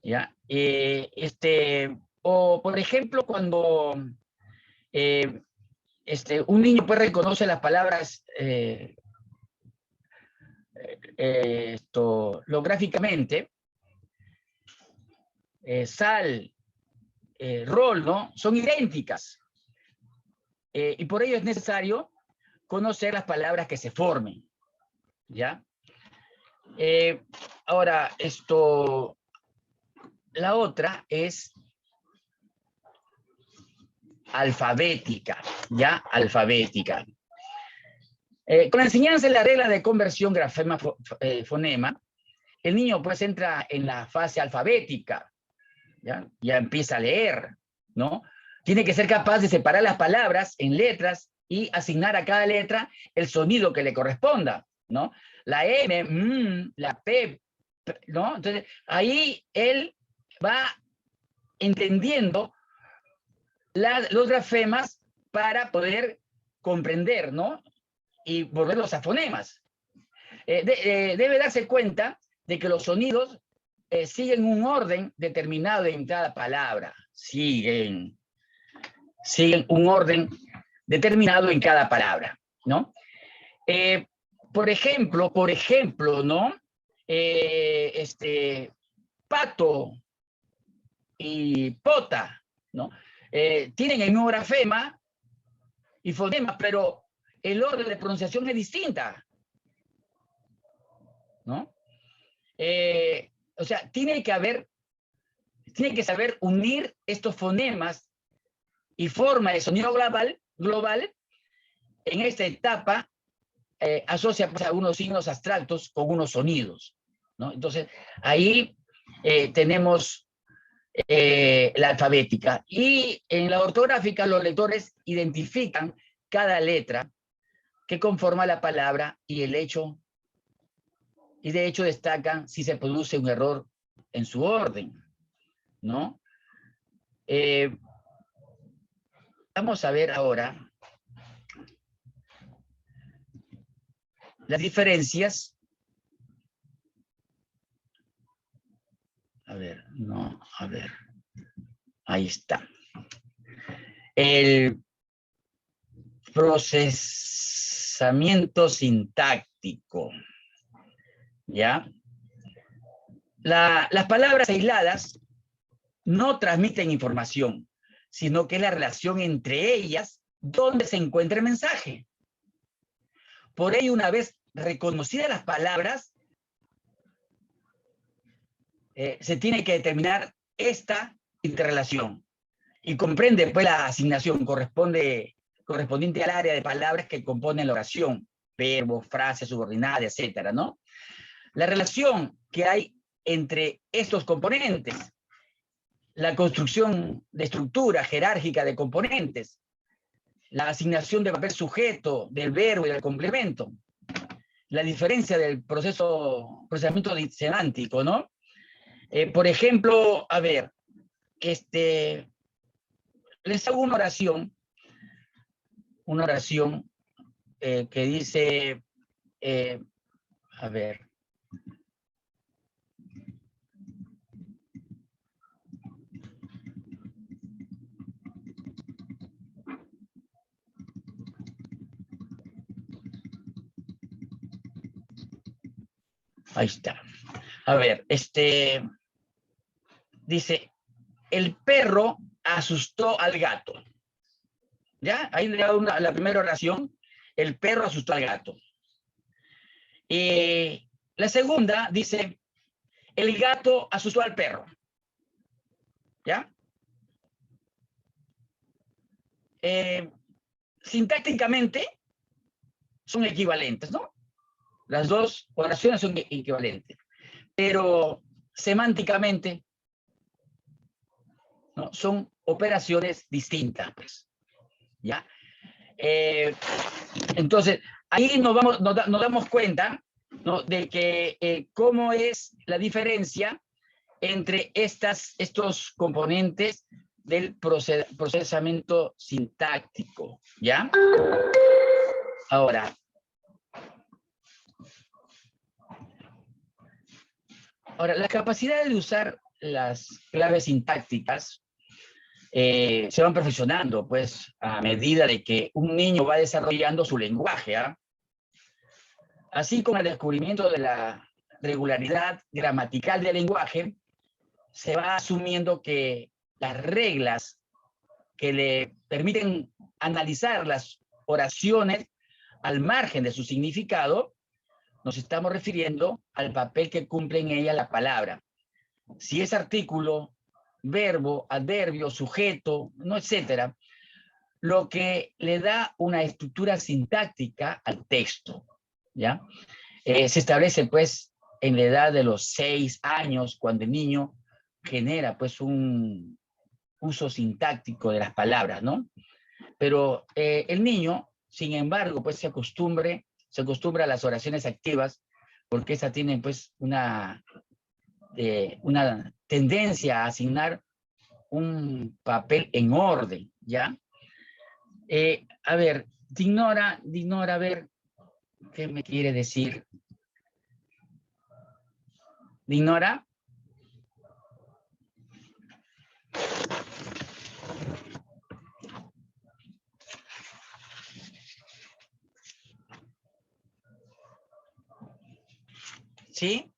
¿ya? O por ejemplo, cuando un niño pues reconoce las palabras lográficamente, sal, rol, ¿no? Son idénticas. Y por ello es necesario conocer las palabras que se formen, ¿ya? Ahora, la otra es alfabética, ¿ya? Alfabética. Con la enseñanza de la regla de conversión grafema-fonema, el niño pues entra en la fase alfabética, ya empieza a leer, ¿no? Tiene que ser capaz de separar las palabras en letras y asignar a cada letra el sonido que le corresponda, ¿no? La M, la P, ¿no? Entonces, ahí él va entendiendo los grafemas para poder comprender, ¿no? Y volverlos a fonemas. Debe darse cuenta de que los sonidos siguen un orden determinado en cada palabra. Siguen un orden determinado en cada palabra, ¿no? Por ejemplo, ¿no? Pato y pota, ¿no? Tienen el mismo grafema y fonema, pero el orden de pronunciación es distinta, ¿no? O sea, tiene que saber unir estos fonemas y forma de sonido global en esta etapa. Asocia pues, algunos signos abstractos con unos sonidos, ¿no? Entonces, ahí tenemos la alfabética. Y en la ortográfica, los lectores identifican cada letra que conforma la palabra y de hecho destacan si se produce un error en su orden, ¿no? Vamos a ver ahora las diferencias. Ahí está. El procesamiento sintáctico, ¿ya? Las palabras aisladas no transmiten información, sino que es la relación entre ellas donde se encuentra el mensaje. Por ello, una vez reconocidas las palabras, se tiene que determinar esta interrelación y comprende pues la asignación correspondiente al área de palabras que componen la oración, verbos, frases subordinadas, etcétera, ¿no? La relación que hay entre estos componentes, la construcción de estructura jerárquica de componentes, la asignación de papel sujeto, del verbo y del complemento, la diferencia del procesamiento semántico, ¿no? Por ejemplo, a ver, les hago una oración que dice, a ver, ahí está. A ver, dice, el perro asustó al gato. ¿Ya? Ahí le hago la primera oración, el perro asustó al gato. La segunda dice, el gato asustó al perro. ¿Ya? Sintácticamente son equivalentes, ¿no? Las dos oraciones son equivalentes. Pero semánticamente, ¿no? Son operaciones distintas, pues. ¿Ya? Entonces, ahí nos damos cuenta, ¿no? De que cómo es la diferencia entre estos componentes del procesamiento sintáctico, ¿ya? Ahora, la capacidad de usar las claves sintácticas se van perfeccionando, pues, a medida de que un niño va desarrollando su lenguaje, ¿ah? Así como el descubrimiento de la regularidad gramatical del lenguaje, se va asumiendo que las reglas que le permiten analizar las oraciones al margen de su significado, nos estamos refiriendo al papel que cumple en ella la palabra. Si es artículo, verbo, adverbio, sujeto, no, etcétera, lo que le da una estructura sintáctica al texto, ¿ya? Se establece, pues, en la edad de los 6 años, cuando el niño genera, pues, un uso sintáctico de las palabras, ¿no? Pero el niño sin embargo, pues se acostumbra a las oraciones activas, porque esa tiene pues una tendencia a asignar un papel en orden, ¿ya? A ver, Dinora, a ver, ¿qué me quiere decir? Dinora. ¿Sí?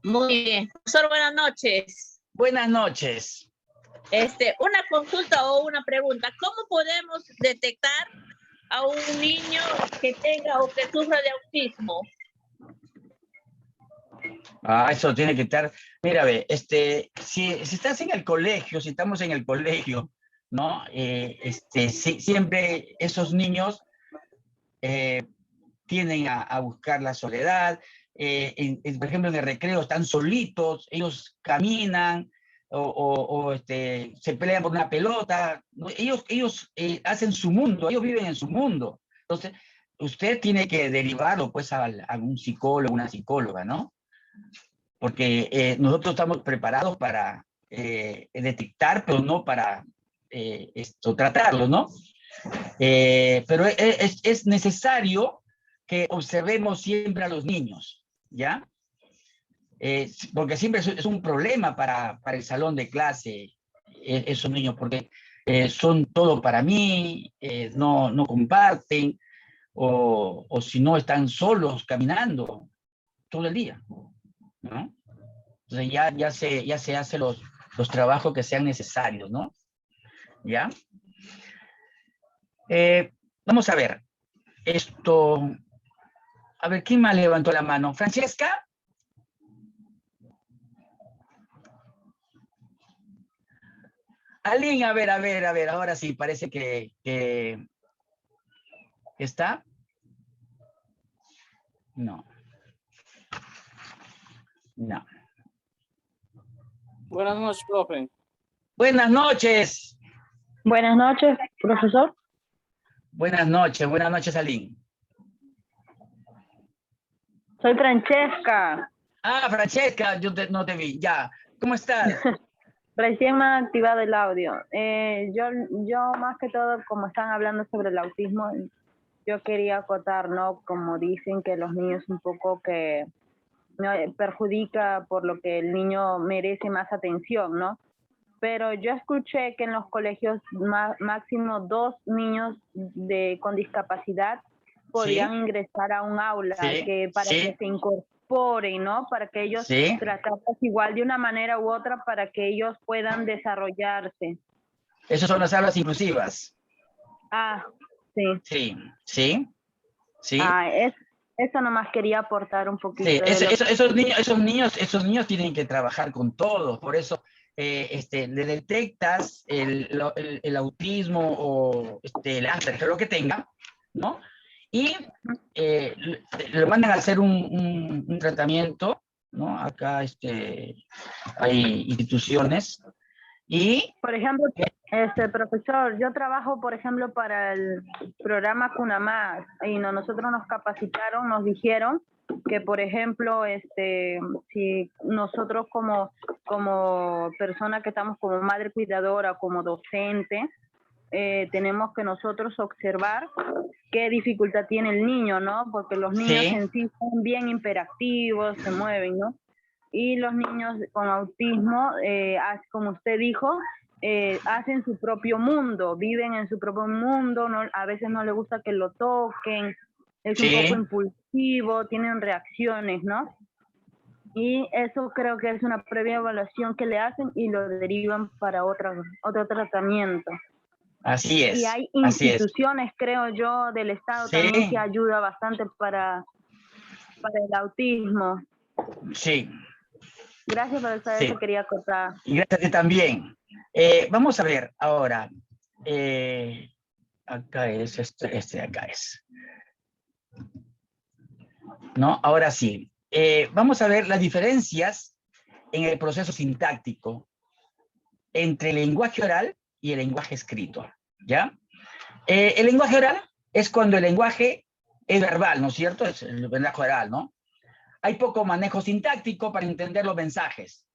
Muy bien. Profesor, buenas noches. Buenas noches. Una consulta o una pregunta. ¿Cómo podemos detectar a un niño que tenga o que sufra de autismo? Eso tiene que estar. Mira, ve, si estás en el colegio, si estamos en el colegio, ¿no? Siempre esos niños tienden a buscar la soledad. Por ejemplo, en el recreo están solitos, ellos caminan se pelean por una pelota. ¿No? Ellos hacen su mundo, ellos viven en su mundo. Entonces, usted tiene que derivarlo pues a algún psicólogo, una psicóloga, ¿no? Porque nosotros estamos preparados para detectar, pero no para tratarlo, ¿no? Pero es necesario que observemos siempre a los niños, ¿ya? Porque siempre es un problema para el salón de clase esos niños, porque son todo para mí, no comparten, o si no están solos caminando todo el día, ¿no? Entonces ya se hacen los trabajos que sean necesarios, ¿no? ¿Ya? Vamos a ver, a ver, ¿quién más levantó la mano? ¿Francesca? Aline, a ver, ahora sí, parece que ¿está? No. No. Buenas noches, profe. Buenas noches. Buenas noches, profesor. Buenas noches, Aline. Soy Francesca. Francesca, no te vi, ya. ¿Cómo estás? Recién me ha activado el audio. Yo más que todo, como están hablando sobre el autismo, yo quería acotar, ¿no? Como dicen que los niños un poco que ¿no? perjudica por lo que el niño merece más atención, ¿no? Pero yo escuché que en los colegios máximo 2 niños con discapacidad podrían ingresar a un aula para que se incorporen, ¿no? Para que ellos tratarlos igual de una manera u otra para que ellos puedan desarrollarse. Esas son las aulas inclusivas. Sí. Sí. Eso nomás quería aportar un poquito. Sí, esos niños tienen que trabajar con todos, por eso le detectas el autismo o el Asperger, lo que tenga, ¿no? Y le mandan a hacer un tratamiento, ¿no? Acá hay instituciones y... Por ejemplo, profesor, yo trabajo, por ejemplo, para el programa CUNAMAS y nosotros nos capacitaron, nos dijeron que, por ejemplo, si nosotros como persona que estamos como madre cuidadora, como docente, tenemos que nosotros observar qué dificultad tiene el niño, ¿no? Porque los niños en sí son bien hiperactivos, se mueven, ¿no? Y los niños con autismo, como usted dijo, hacen su propio mundo, viven en su propio mundo, a veces no les gusta que lo toquen, es un poco impulsivo, tienen reacciones, ¿no? Y eso creo que es una previa evaluación que le hacen y lo derivan para otro tratamiento. Así es. Y hay instituciones, creo yo, del Estado también que ayuda bastante para el autismo. Sí. Gracias por saber eso, quería contar. Y gracias a ti también. Vamos a ver ahora. Acá es, acá es. ¿No? Ahora sí. Vamos a ver las diferencias en el proceso sintáctico entre el lenguaje oral y el lenguaje escrito, ¿ya? El lenguaje oral es cuando el lenguaje es verbal, ¿no es cierto? Es el lenguaje oral, ¿no? Hay poco manejo sintáctico para entender los mensajes,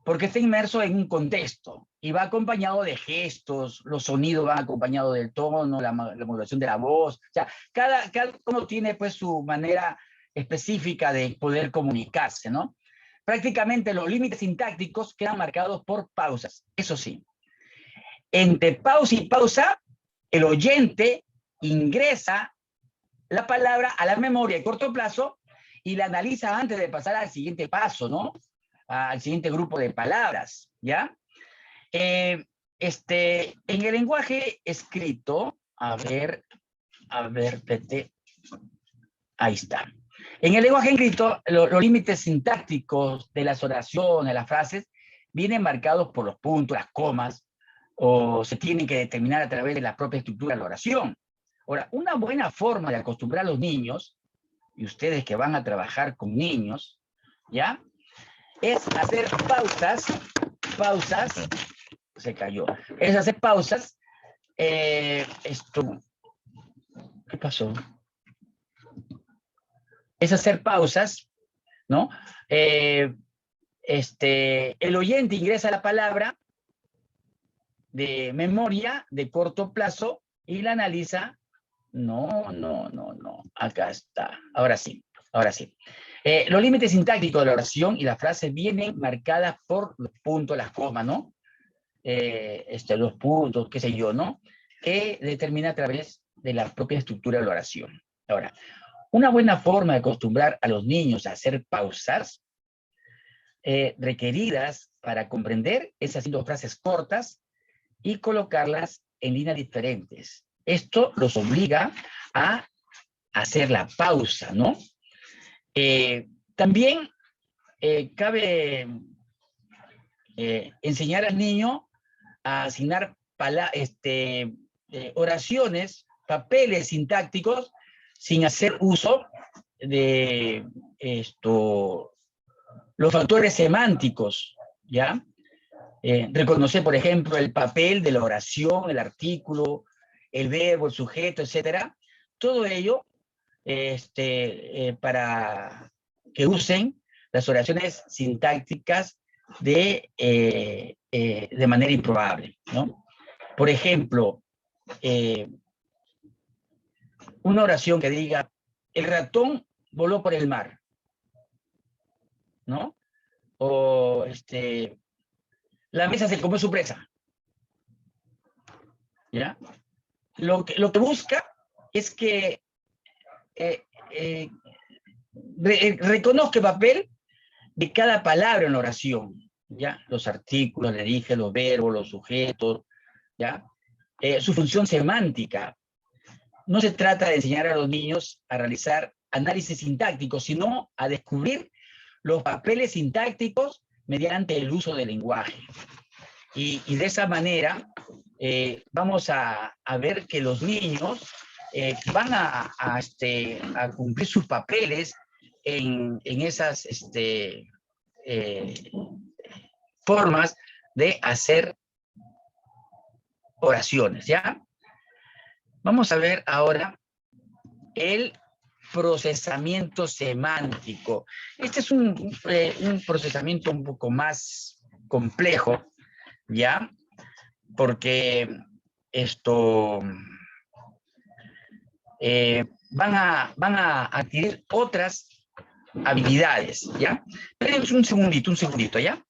porque está inmerso en un contexto y va acompañado de gestos, los sonidos van acompañados del tono, la modulación de la voz. O sea, cada uno tiene pues su manera específica de poder comunicarse, ¿no? Prácticamente los límites sintácticos quedan marcados por pausas, eso sí. Entre pausa y pausa, el oyente ingresa la palabra a la memoria a corto plazo y la analiza antes de pasar al siguiente paso, ¿no? Al siguiente grupo de palabras, ¿ya? En el lenguaje escrito, a ver, PT, ahí está. En el lenguaje escrito, los límites sintácticos de las oraciones, las frases, vienen marcados por los puntos, las comas, o se tienen que determinar a través de la propia estructura de la oración. Ahora, una buena forma de acostumbrar a los niños, y ustedes que van a trabajar con niños, ¿ya? Es hacer pausas, se cayó, es hacer pausas, ¿qué pasó? Es hacer pausas, ¿no? El oyente ingresa la palabra de memoria de corto plazo y la analiza. No, acá está, ahora sí. Los límites sintácticos de la oración y la frase vienen marcadas por los puntos, las comas, ¿no? Los puntos, qué sé yo, ¿no? Que determina a través de la propia estructura de la oración. Ahora, una buena forma de acostumbrar a los niños a hacer pausas requeridas para comprender es haciendo frases cortas y colocarlas en líneas diferentes. Esto los obliga a hacer la pausa, ¿no? También cabe enseñar al niño a asignar oraciones, papeles sintácticos, sin hacer uso de los factores semánticos, ¿ya? Reconocer, por ejemplo, el papel de la oración, el artículo, el verbo, el sujeto, etcétera. Todo ello para que usen las oraciones sintácticas de manera improbable, ¿no? Por ejemplo, una oración que diga, el ratón voló por el mar, ¿no? O la mesa se comió su presa, ¿ya? Lo que busca es que reconozca el papel de cada palabra en la oración, ¿ya? Los artículos, le dije, los verbos, los sujetos, ¿ya? Su función semántica. No se trata de enseñar a los niños a realizar análisis sintácticos, sino a descubrir los papeles sintácticos mediante el uso del lenguaje. Y de esa manera vamos a ver que los niños van a cumplir sus papeles en esas formas de hacer oraciones, ¿ya? Vamos a ver ahora el procesamiento semántico. Este es un procesamiento un poco más complejo, ¿ya? Porque van a adquirir otras habilidades, ¿ya? Espérenme un segundito, ¿ya?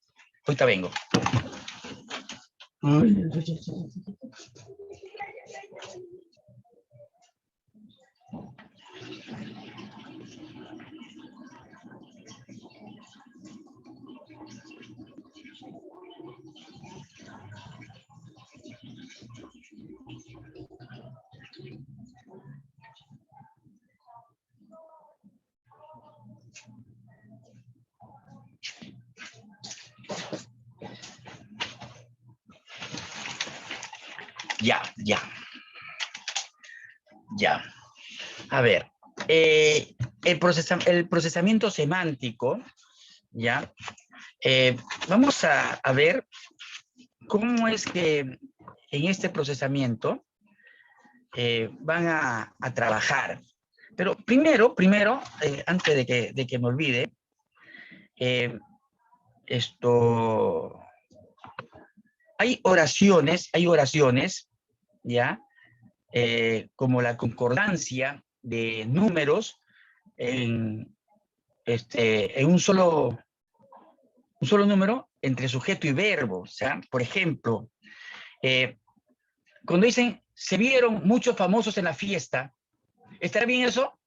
Ahorita vengo. Ya. A ver, el procesamiento semántico, ¿ya? Vamos a ver cómo es que en este procesamiento van a trabajar. Pero primero, antes de que me olvide, hay oraciones, ¿ya? Como la concordancia de números en un solo número entre sujeto y verbo. O sea, por ejemplo, cuando dicen, se vieron muchos famosos en la fiesta, ¿estará bien eso?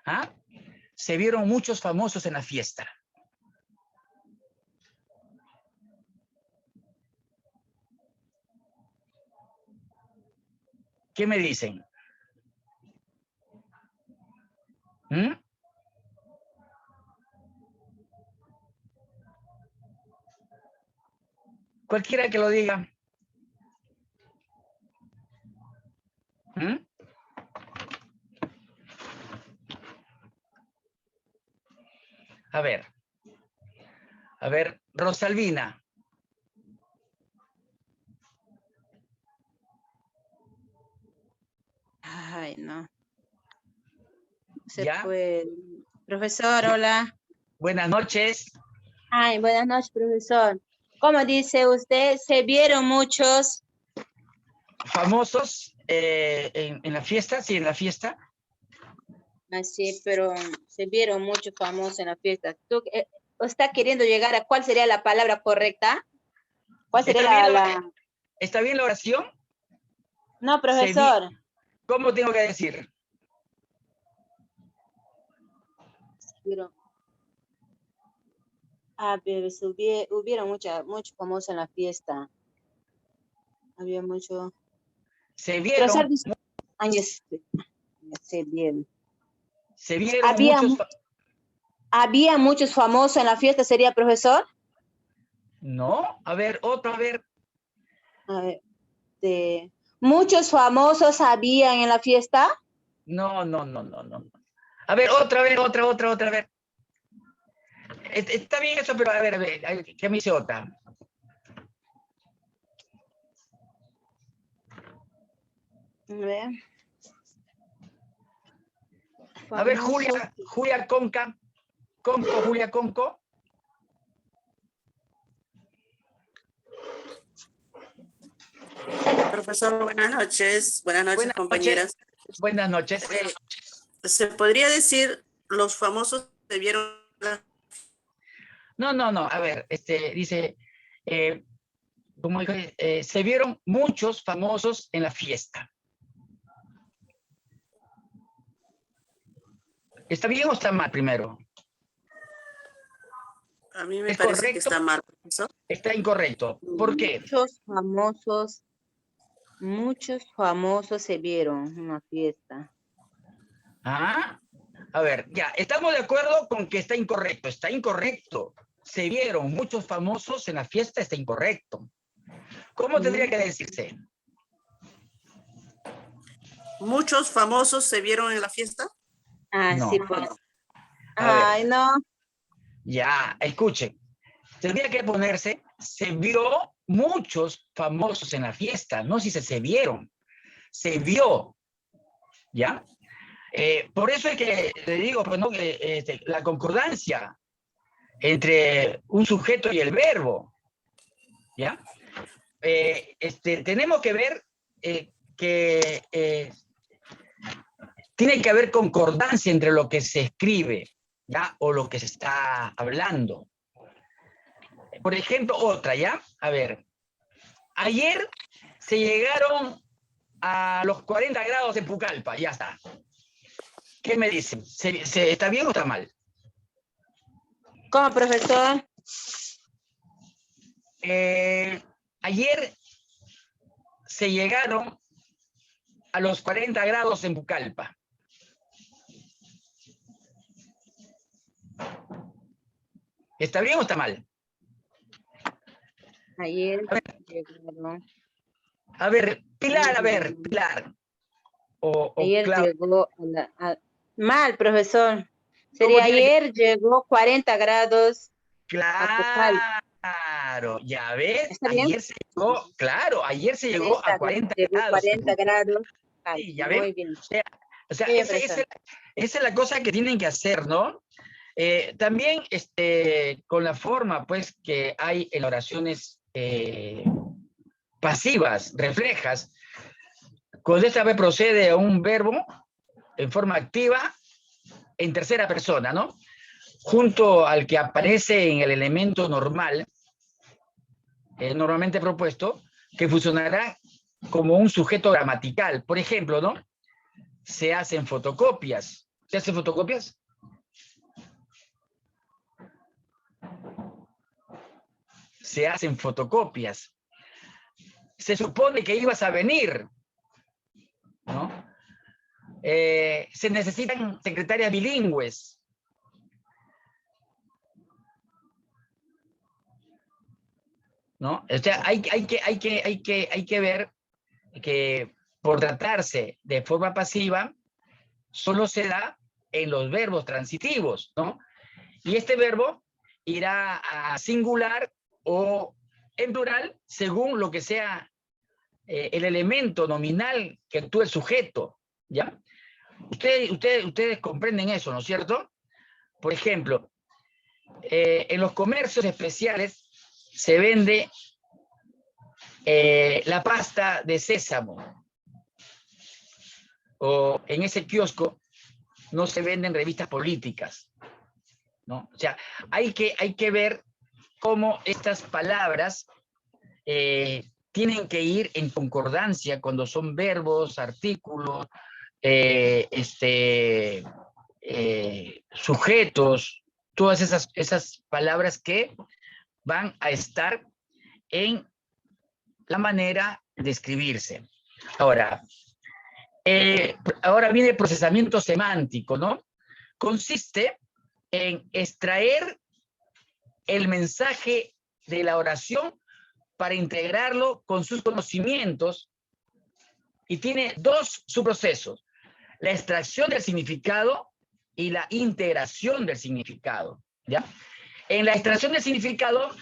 ¿Ah? Se vieron muchos famosos en la fiesta. ¿Qué me dicen? ¿Mm? Cualquiera que lo diga. ¿Mm? A ver, Rosalvina. Ay, no. Se ¿Ya? puede. Profesor, hola. Buenas noches. Ay, buenas noches, profesor. ¿Cómo dice usted? ¿Se vieron muchos? Famosos en la fiesta, sí, en la fiesta. Así, pero se vieron muchos famosos en la fiesta. ¿Tú está queriendo llegar a cuál sería la palabra correcta? ¿Cuál sería ¿Está bien la oración? No, profesor. ¿Cómo tengo que decir? Pero hubieron muchos famosos en la fiesta. Había mucho. Se vieron. Se vieron. Se vieron ¿Había muchos famosos en la fiesta, sería, profesor? No, a ver, otra vez. A ver, ¿muchos famosos habían en la fiesta? No. A ver, otra vez. Está bien eso, pero a ver, ¿qué me dice otra? A ver, Julia Conca. Julia Conco. Profesor, buenas noches. Buenas noches, compañeras. Buenas noches. ¿Se podría decir los famosos se vieron? No. A ver, dice, como dijo, se vieron muchos famosos en la fiesta. ¿Está bien o está mal primero? A mí me parece que está mal, profesor. Está incorrecto. ¿Por qué? Muchos famosos se vieron en una fiesta. Ah, a ver, ya, estamos de acuerdo con que está incorrecto. Se vieron muchos famosos en la fiesta, está incorrecto. ¿Cómo tendría que decirse? ¿Muchos famosos se vieron en la fiesta? No. Sí, pues. Ay, no. Ya, escuchen. Tendría que ponerse, se vio muchos famosos en la fiesta, no si se vieron, se vio, ¿ya? Por eso es que le digo, pues, ¿no? La concordancia entre un sujeto y el verbo, ¿ya? Tenemos que ver que tiene que haber concordancia entre lo que se escribe, ¿ya? O lo que se está hablando. Por ejemplo, otra, ¿ya? A ver. Ayer se llegaron a los 40 grados en Pucallpa, ya está. ¿Qué me dicen? ¿Está bien o está mal? ¿Cómo, profesor? Ayer se llegaron a los 40 grados en Pucallpa. ¿Está bien o está mal? Ayer. A ver, Pilar. O ayer Clau. llegó mal, profesor. Sería tiene que- ayer llegó 40 grados a Pucallpa. Claro, ya ves, ¿Está bien? ayer se llegó, claro, ayer se llegó a 40 Llegó grados. 40 grados. Sí, ya ven. Muy bien. O sea, Muy bien, esa profesor. es la cosa que tienen que hacer, ¿no? También con la forma, pues, que hay en oraciones pasivas, reflejas, cuando esta vez procede a un verbo en forma activa, en tercera persona, ¿no? Junto al que aparece en el elemento normal, normalmente propuesto, que funcionará como un sujeto gramatical. Por ejemplo, ¿no? Se hacen fotocopias. ¿Se hacen fotocopias? Se hacen fotocopias. Se supone que ibas a venir, ¿no? Se necesitan secretarias bilingües. ¿No? O sea, hay que ver que por tratarse de forma pasiva, solo se da en los verbos transitivos, ¿no? Y este verbo irá a singular o en plural según lo que sea el elemento nominal que actúe el sujeto, ¿ya? Ustedes comprenden eso, ¿no es cierto? Por ejemplo, en los comercios especiales se vende la pasta de sésamo, o en ese kiosco no se venden revistas políticas, ¿no? O sea, hay que ver cómo estas palabras tienen que ir en concordancia cuando son verbos, artículos, sujetos, todas esas palabras que van a estar en la manera de escribirse. Ahora viene el procesamiento semántico, ¿no? Consiste en extraer el mensaje de la oración para integrarlo con sus conocimientos y tiene dos subprocesos: la extracción del significado y la integración del significado, ¿ya? En la extracción del significado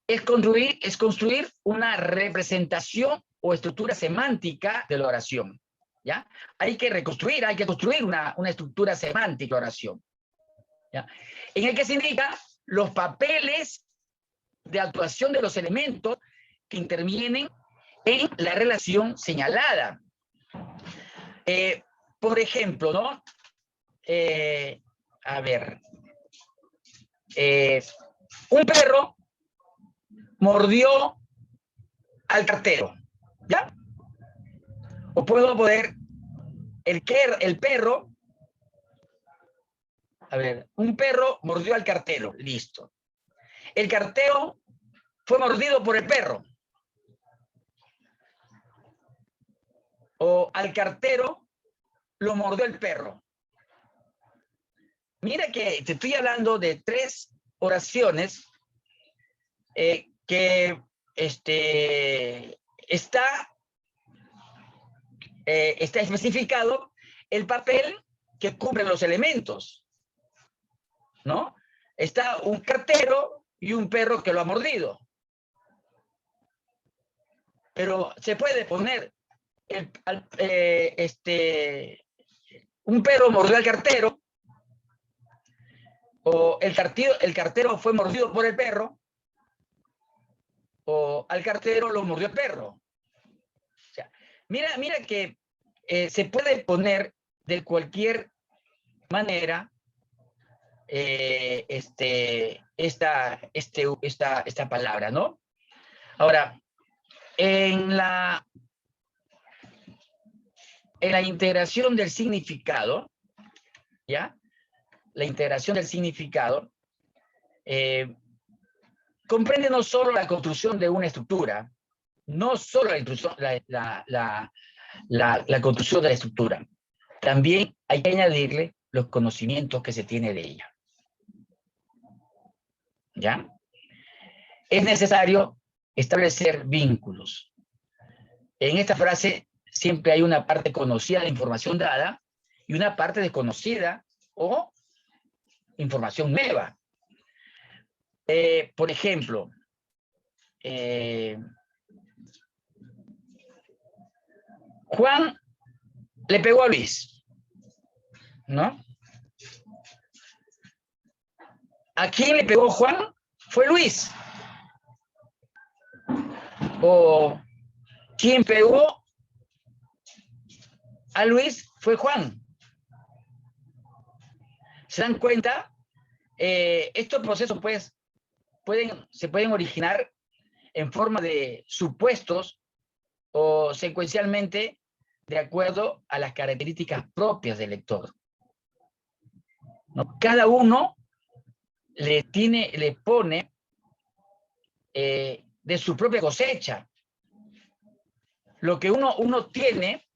es construir una representación o estructura semántica de la oración, ¿ya? Hay que construir una estructura semántica de la oración, ¿ya? En el que se indica los papeles de actuación de los elementos que intervienen en la relación señalada. Por ejemplo, ¿no? Un perro mordió al cartero, ¿ya? O puedo poner el perro, un perro mordió al cartero, listo. El cartero fue mordido por el perro. O al cartero lo mordió el perro. Mira que te estoy hablando de tres oraciones que está especificado el papel que cubren los elementos, ¿no? Está un cartero y un perro que lo ha mordido. Pero se puede poner un perro mordió al cartero, o el cartero fue mordido por el perro, o al cartero lo mordió el perro. O sea, mira que se puede poner de cualquier manera esta palabra, ¿no? Ahora, en la integración del significado, ¿ya? La integración del significado comprende no solo la construcción de una estructura, no solo la construcción de la estructura, también hay que añadirle los conocimientos que se tiene de ella. ¿Ya? Es necesario establecer vínculos. En esta frase siempre hay una parte conocida de la información dada y una parte desconocida o información nueva. Por ejemplo, Juan le pegó a Luis, ¿no? ¿A quién le pegó Juan? Fue Luis. O ¿quién pegó a Luis? Fue Juan. ¿Se dan cuenta? Estos procesos, pues, se pueden originar en forma de supuestos o secuencialmente de acuerdo a las características propias del lector, ¿no? Cada uno le pone de su propia cosecha lo que uno tiene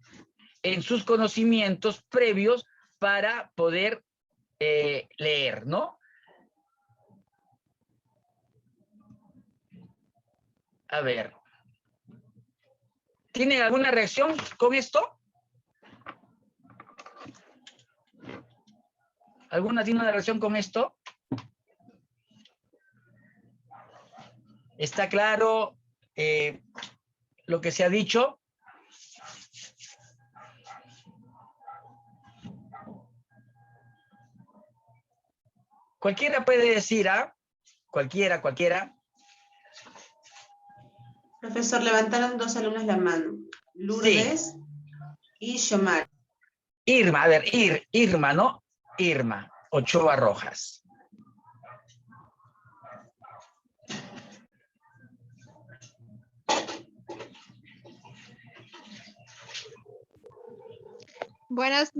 en sus conocimientos previos para poder leer, ¿no? A ver. ¿Tienen alguna reacción con esto? ¿Alguna tiene una reacción con esto? ¿Está claro lo que se ha dicho? Cualquiera puede decir, ¿ah? Cualquiera. Profesor, levantaron 2 alumnos la mano. Lourdes y Xiomara. Irma, a ver, Irma, ¿no? Irma Ochoa Rojas. Buenas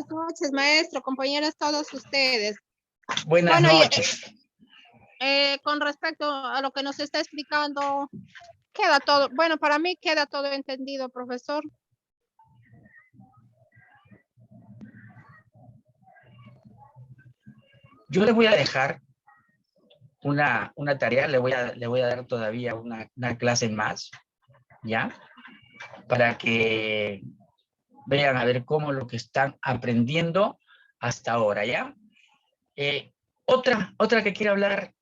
noches, maestro, compañeros, todos ustedes. Buenas noches. Con respecto a lo que nos está explicando, queda todo, bueno, para mí queda todo entendido, profesor. Yo les voy a dejar una tarea, le voy a dar todavía una clase más, ¿ya? Para que vean a ver cómo lo que están aprendiendo hasta ahora, ¿ya? Otra que quiera hablar,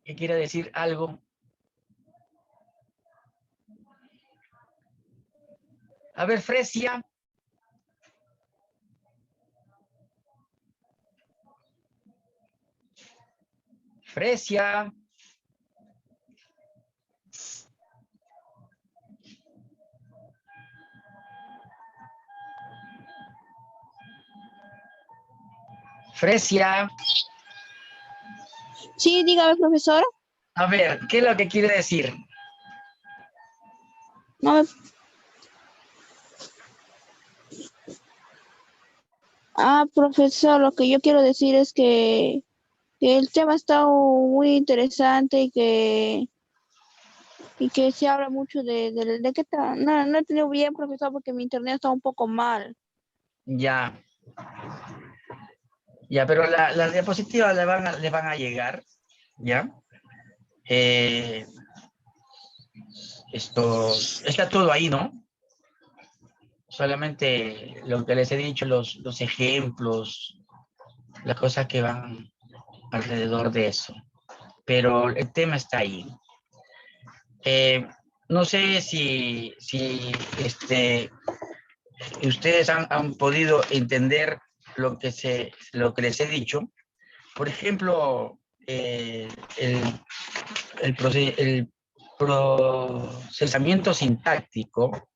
que quiera decir algo. A ver, Fresia. Fresia. Fresia. Sí, dígame, profesor. A ver, ¿qué es lo que quiere decir? No me... profesor, lo que yo quiero decir es que el tema está muy interesante y que se habla mucho de qué tal. No he entendido bien, profesor, porque mi internet está un poco mal. Ya. Ya, pero las diapositivas le van a llegar, ¿ya? Esto está todo ahí, ¿no? Solamente lo que les he dicho, los ejemplos, las cosas que van alrededor de eso. Pero el tema está ahí. No sé si ustedes han podido entender lo que les he dicho. Por ejemplo, el procesamiento sintáctico.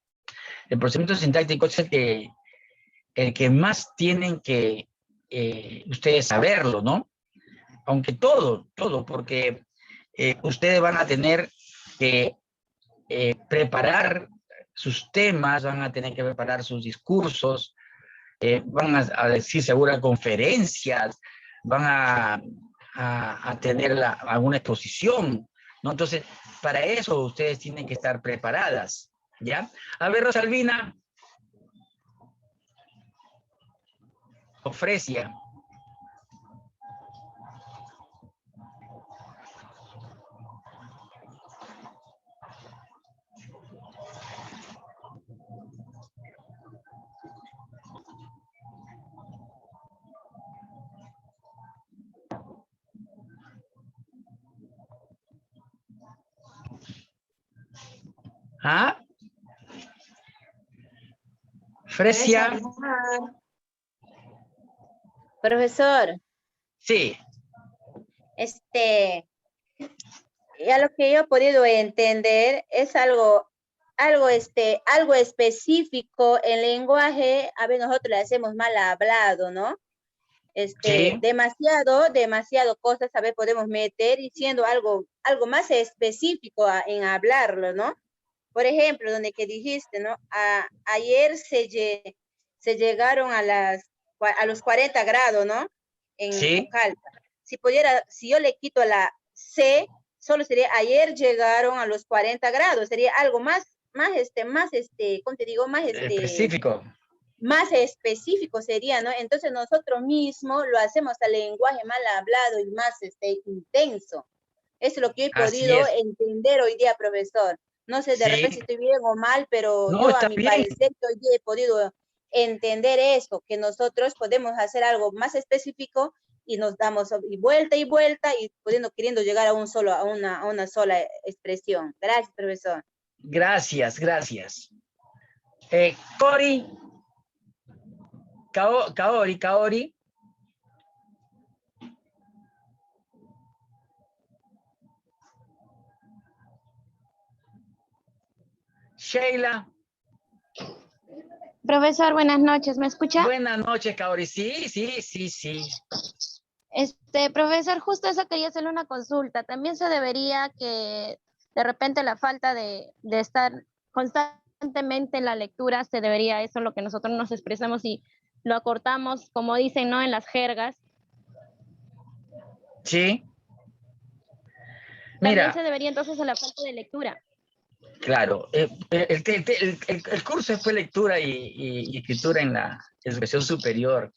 El procesamiento sintáctico es el que más tienen que ustedes saberlo, ¿no? Aunque todo, porque ustedes van a tener que preparar sus temas, van a tener que preparar sus discursos, van a decir seguro conferencias, van a tener alguna exposición, ¿no? Entonces, para eso ustedes tienen que estar preparadas, ¿ya? A ver, Rosalvina. O Fresia. ¿Ah? Fresia. Profesor, Sí. Ya lo que yo he podido entender es algo específico en lenguaje. A ver, nosotros le hacemos mal hablado, ¿no? Sí. Demasiado cosas, a ver, podemos meter y siendo algo más específico en hablarlo, ¿no? Por ejemplo, donde que dijiste, ¿no? Ayer se llegaron a los 40 grados, ¿no? Sí. En Calpa. Si yo le quito la C, solo sería ayer llegaron a los 40 grados. Sería algo más, ¿cómo te digo? Específico. Más específico sería, ¿no? Entonces nosotros mismos lo hacemos al lenguaje mal hablado y más intenso. Eso es lo que he podido entender hoy día, profesor. No sé, de repente si estoy bien o mal, pero No, yo está a mi bien. parecer que hoy día he podido entender eso, que nosotros podemos hacer algo más específico y nos damos y vuelta y queriendo llegar a una sola expresión. Gracias, profesor. Gracias. Cori. Kaori. Sheila. Profesor, buenas noches, ¿me escucha? Buenas noches, Kaori. Sí. Profesor, justo eso quería hacerle una consulta. También se debería que de repente la falta de estar constantemente en la lectura, se debería eso lo que nosotros nos expresamos y lo acortamos, como dicen, ¿no? En las jergas. Sí. También Mira. se debería entonces a la falta de lectura. Claro, el curso fue lectura y escritura en la educación superior.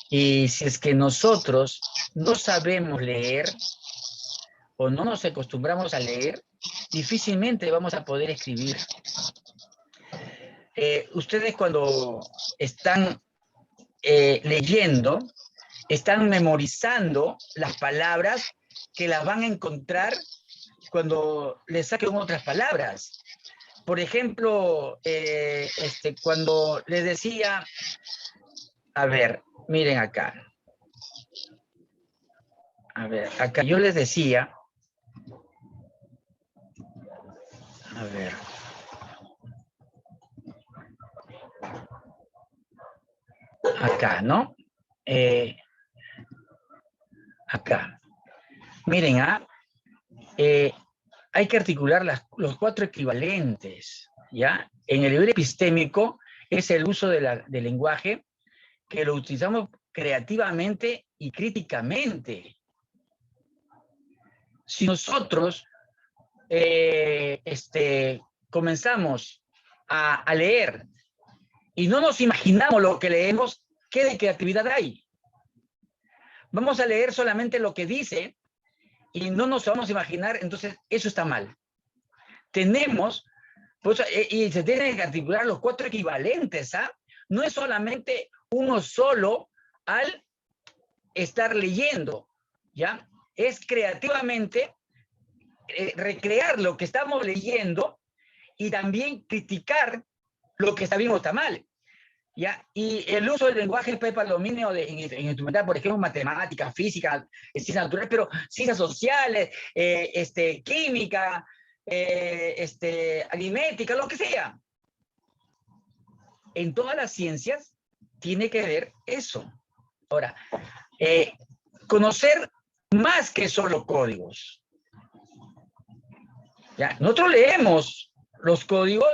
Y si es que nosotros no sabemos leer o no nos acostumbramos a leer, difícilmente vamos a poder escribir. Ustedes cuando están leyendo, están memorizando las palabras que las van a encontrar cuando les saquen otras palabras. Por ejemplo, cuando les decía, a ver, miren acá. A ver, acá yo les decía, a ver. Acá, ¿no? Acá. Miren, hay que articular los 4 equivalentes, ¿ya? En el nivel epistémico es el uso del lenguaje que lo utilizamos creativamente y críticamente. Si nosotros comenzamos a leer y no nos imaginamos lo que leemos, ¿qué de creatividad hay? Vamos a leer solamente lo que dice y no nos vamos a imaginar, entonces eso está mal. Tenemos, pues, y se tienen que articular los 4 equivalentes, ¿ah? No es solamente uno solo al estar leyendo, ¿ya? Es creativamente recrear lo que estamos leyendo y también criticar lo que está bien o está mal, ¿ya? Y el uso del lenguaje para el dominio en instrumental, por ejemplo, matemáticas, física, ciencias naturales, pero ciencias sociales, química, aritmética, lo que sea. En todas las ciencias tiene que ver eso. Ahora, conocer más que solo códigos. ¿Ya? Nosotros leemos los códigos,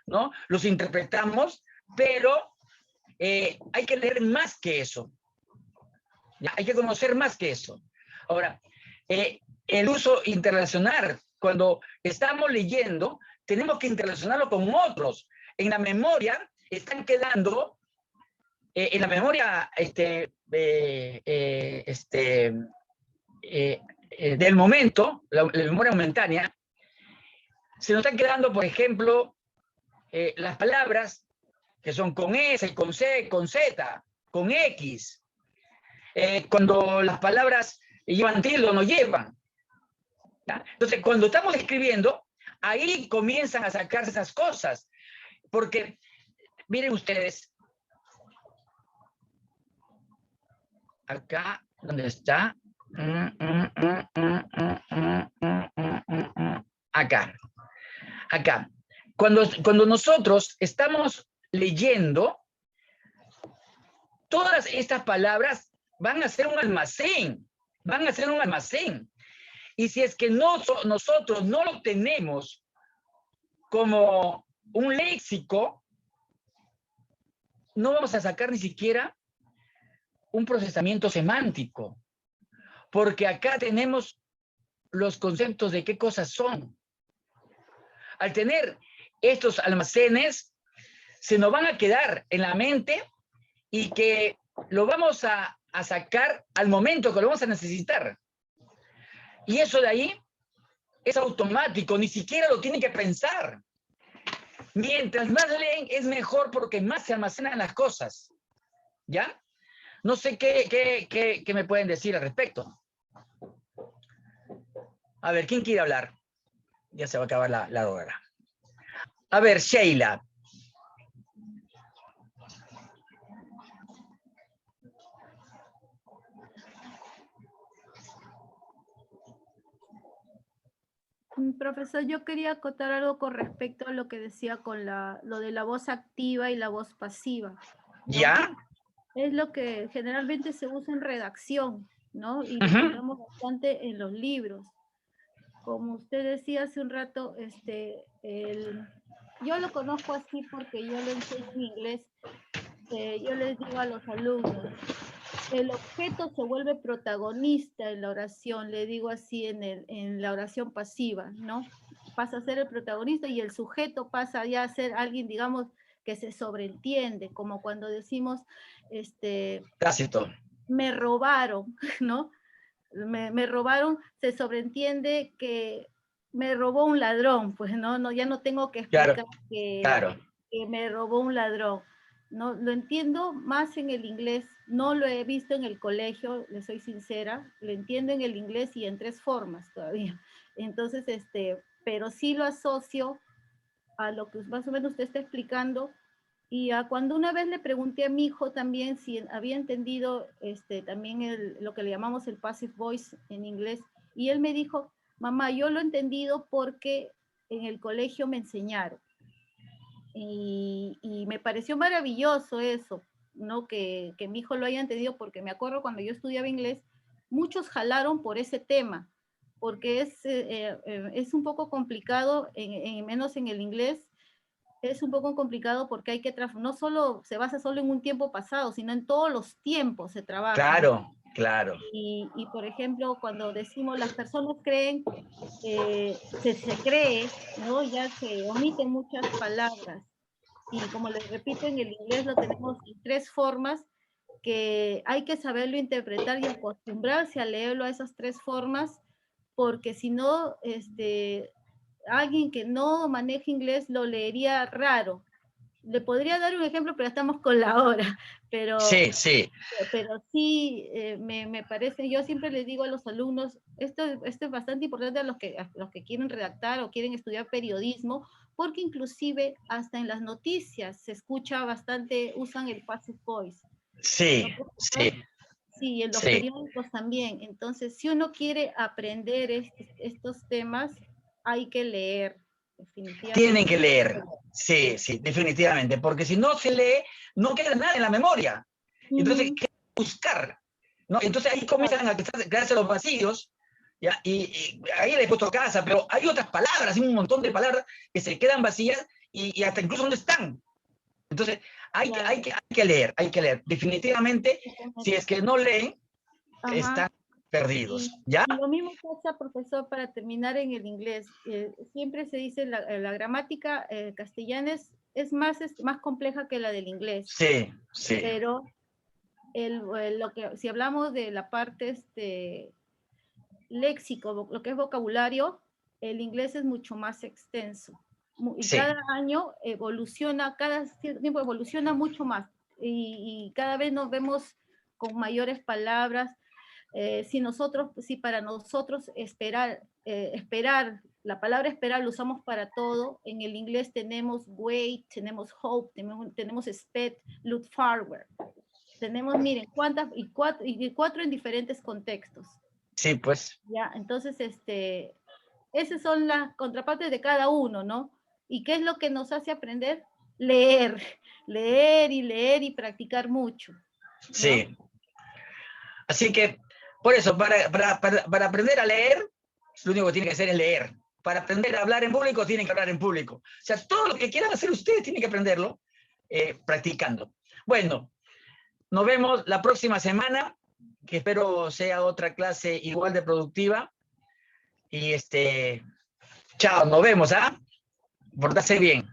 ¿no? Los interpretamos, pero hay que leer más que eso. ¿Ya? Hay que conocer más que eso. Ahora, el uso internacional, cuando estamos leyendo, tenemos que interrelacionarlo con otros. En la memoria están quedando, en la memoria del momento, la memoria momentánea, se nos están quedando, por ejemplo, las palabras que son con S, con C, con Z, con X. Cuando las palabras llevan tilde o no llevan. ¿Ya? Entonces, cuando estamos escribiendo, ahí comienzan a sacarse esas cosas. Porque, miren ustedes, acá, ¿dónde está? Acá. Cuando nosotros estamos leyendo, todas estas palabras van a ser un almacén, Y si es que nosotros no lo tenemos como un léxico, no vamos a sacar ni siquiera un procesamiento semántico, porque acá tenemos los conceptos de qué cosas son. Al tener estos almacenes, se nos van a quedar en la mente y que lo vamos a sacar al momento que lo vamos a necesitar. Y eso de ahí es automático, ni siquiera lo tienen que pensar. Mientras más leen es mejor porque más se almacenan las cosas. ¿Ya? No sé qué me pueden decir al respecto. A ver, ¿quién quiere hablar? Ya se va a acabar la hora. A ver, Sheila. Profesor, yo quería acotar algo con respecto a lo que decía con lo de la voz activa y la voz pasiva, ¿no? ¿Ya? Es lo que generalmente se usa en redacción, ¿no? Y lo encontramos bastante en los libros. Como usted decía hace un rato, yo lo conozco así porque yo lo enseño en inglés. Yo les digo a los alumnos, el objeto se vuelve protagonista en la oración, le digo así en la oración pasiva, ¿no? Pasa a ser el protagonista y el sujeto pasa ya a ser alguien, digamos, que se sobreentiende, como cuando decimos, Tácito. me robaron, ¿no? Me robaron, se sobreentiende que me robó un ladrón, pues no, ya no tengo que explicar que me robó un ladrón. No, lo entiendo más en el inglés, no lo he visto en el colegio, le soy sincera, lo entiendo en el inglés y en 3 formas todavía. Entonces, pero sí lo asocio a lo que más o menos usted está explicando, y cuando una vez le pregunté a mi hijo también si había entendido también lo que le llamamos el passive voice en inglés, y él me dijo, mamá, yo lo he entendido porque en el colegio me enseñaron. Y me pareció maravilloso eso, ¿no? Que mi hijo lo haya entendido, porque me acuerdo cuando yo estudiaba inglés, muchos jalaron por ese tema, porque es un poco complicado, menos en el inglés, es un poco complicado porque hay que no solo se basa solo en un tiempo pasado, sino en todos los tiempos se trabaja. Claro, claro. Y por ejemplo, cuando decimos las personas creen, se cree, ¿no? Ya se omiten muchas palabras. Y como les repito, en el inglés lo tenemos en 3 formas que hay que saberlo interpretar y acostumbrarse a leerlo a esas 3 formas, porque si no, alguien que no maneja inglés lo leería raro. Le podría dar un ejemplo, pero estamos con la hora. Pero sí, me parece, yo siempre les digo a los alumnos, esto es bastante importante a los que quieren redactar o quieren estudiar periodismo, porque inclusive hasta en las noticias se escucha bastante, usan el passive voice. Sí, ¿No? sí. Sí, en los periódicos también. Entonces, si uno quiere aprender estos temas, hay que leer, definitivamente. Tienen que leer, sí, definitivamente, porque si no se lee, no queda nada en la memoria. Entonces, hay que buscar, ¿no? Entonces ahí comienzan a crearse los vacíos, ¿ya? Y ahí le he puesto casa, pero hay otras palabras, un montón de palabras que se quedan vacías y hasta incluso no están. Entonces, hay que leer, Definitivamente, si es que no leen, están perdidos, ¿ya? Y lo mismo pasa, profesor, para terminar en el inglés. Siempre se dice la gramática castellana es más compleja que la del inglés. Sí. Pero si hablamos de la parte léxico, lo que es vocabulario, el inglés es mucho más extenso. Y cada año evoluciona, cada cierto tiempo evoluciona mucho más. Y cada vez nos vemos con mayores palabras. Si para nosotros esperar La palabra esperar lo usamos para todo. En el inglés tenemos wait, tenemos hope, tenemos expect, look forward. Tenemos, miren, cuatro en diferentes contextos. Sí, pues. Ya, entonces, esas son las contrapartes de cada uno, ¿no? ¿Y qué es lo que nos hace aprender? Leer y practicar mucho, ¿no? Sí. Así que, por eso, para aprender a leer, lo único que tiene que hacer es leer. Para aprender a hablar en público, tienen que hablar en público. O sea, todo lo que quieran hacer ustedes tienen que aprenderlo practicando. Bueno, nos vemos la próxima semana, que espero sea otra clase igual de productiva. Y chao, nos vemos, ¿ah? Portarse bien.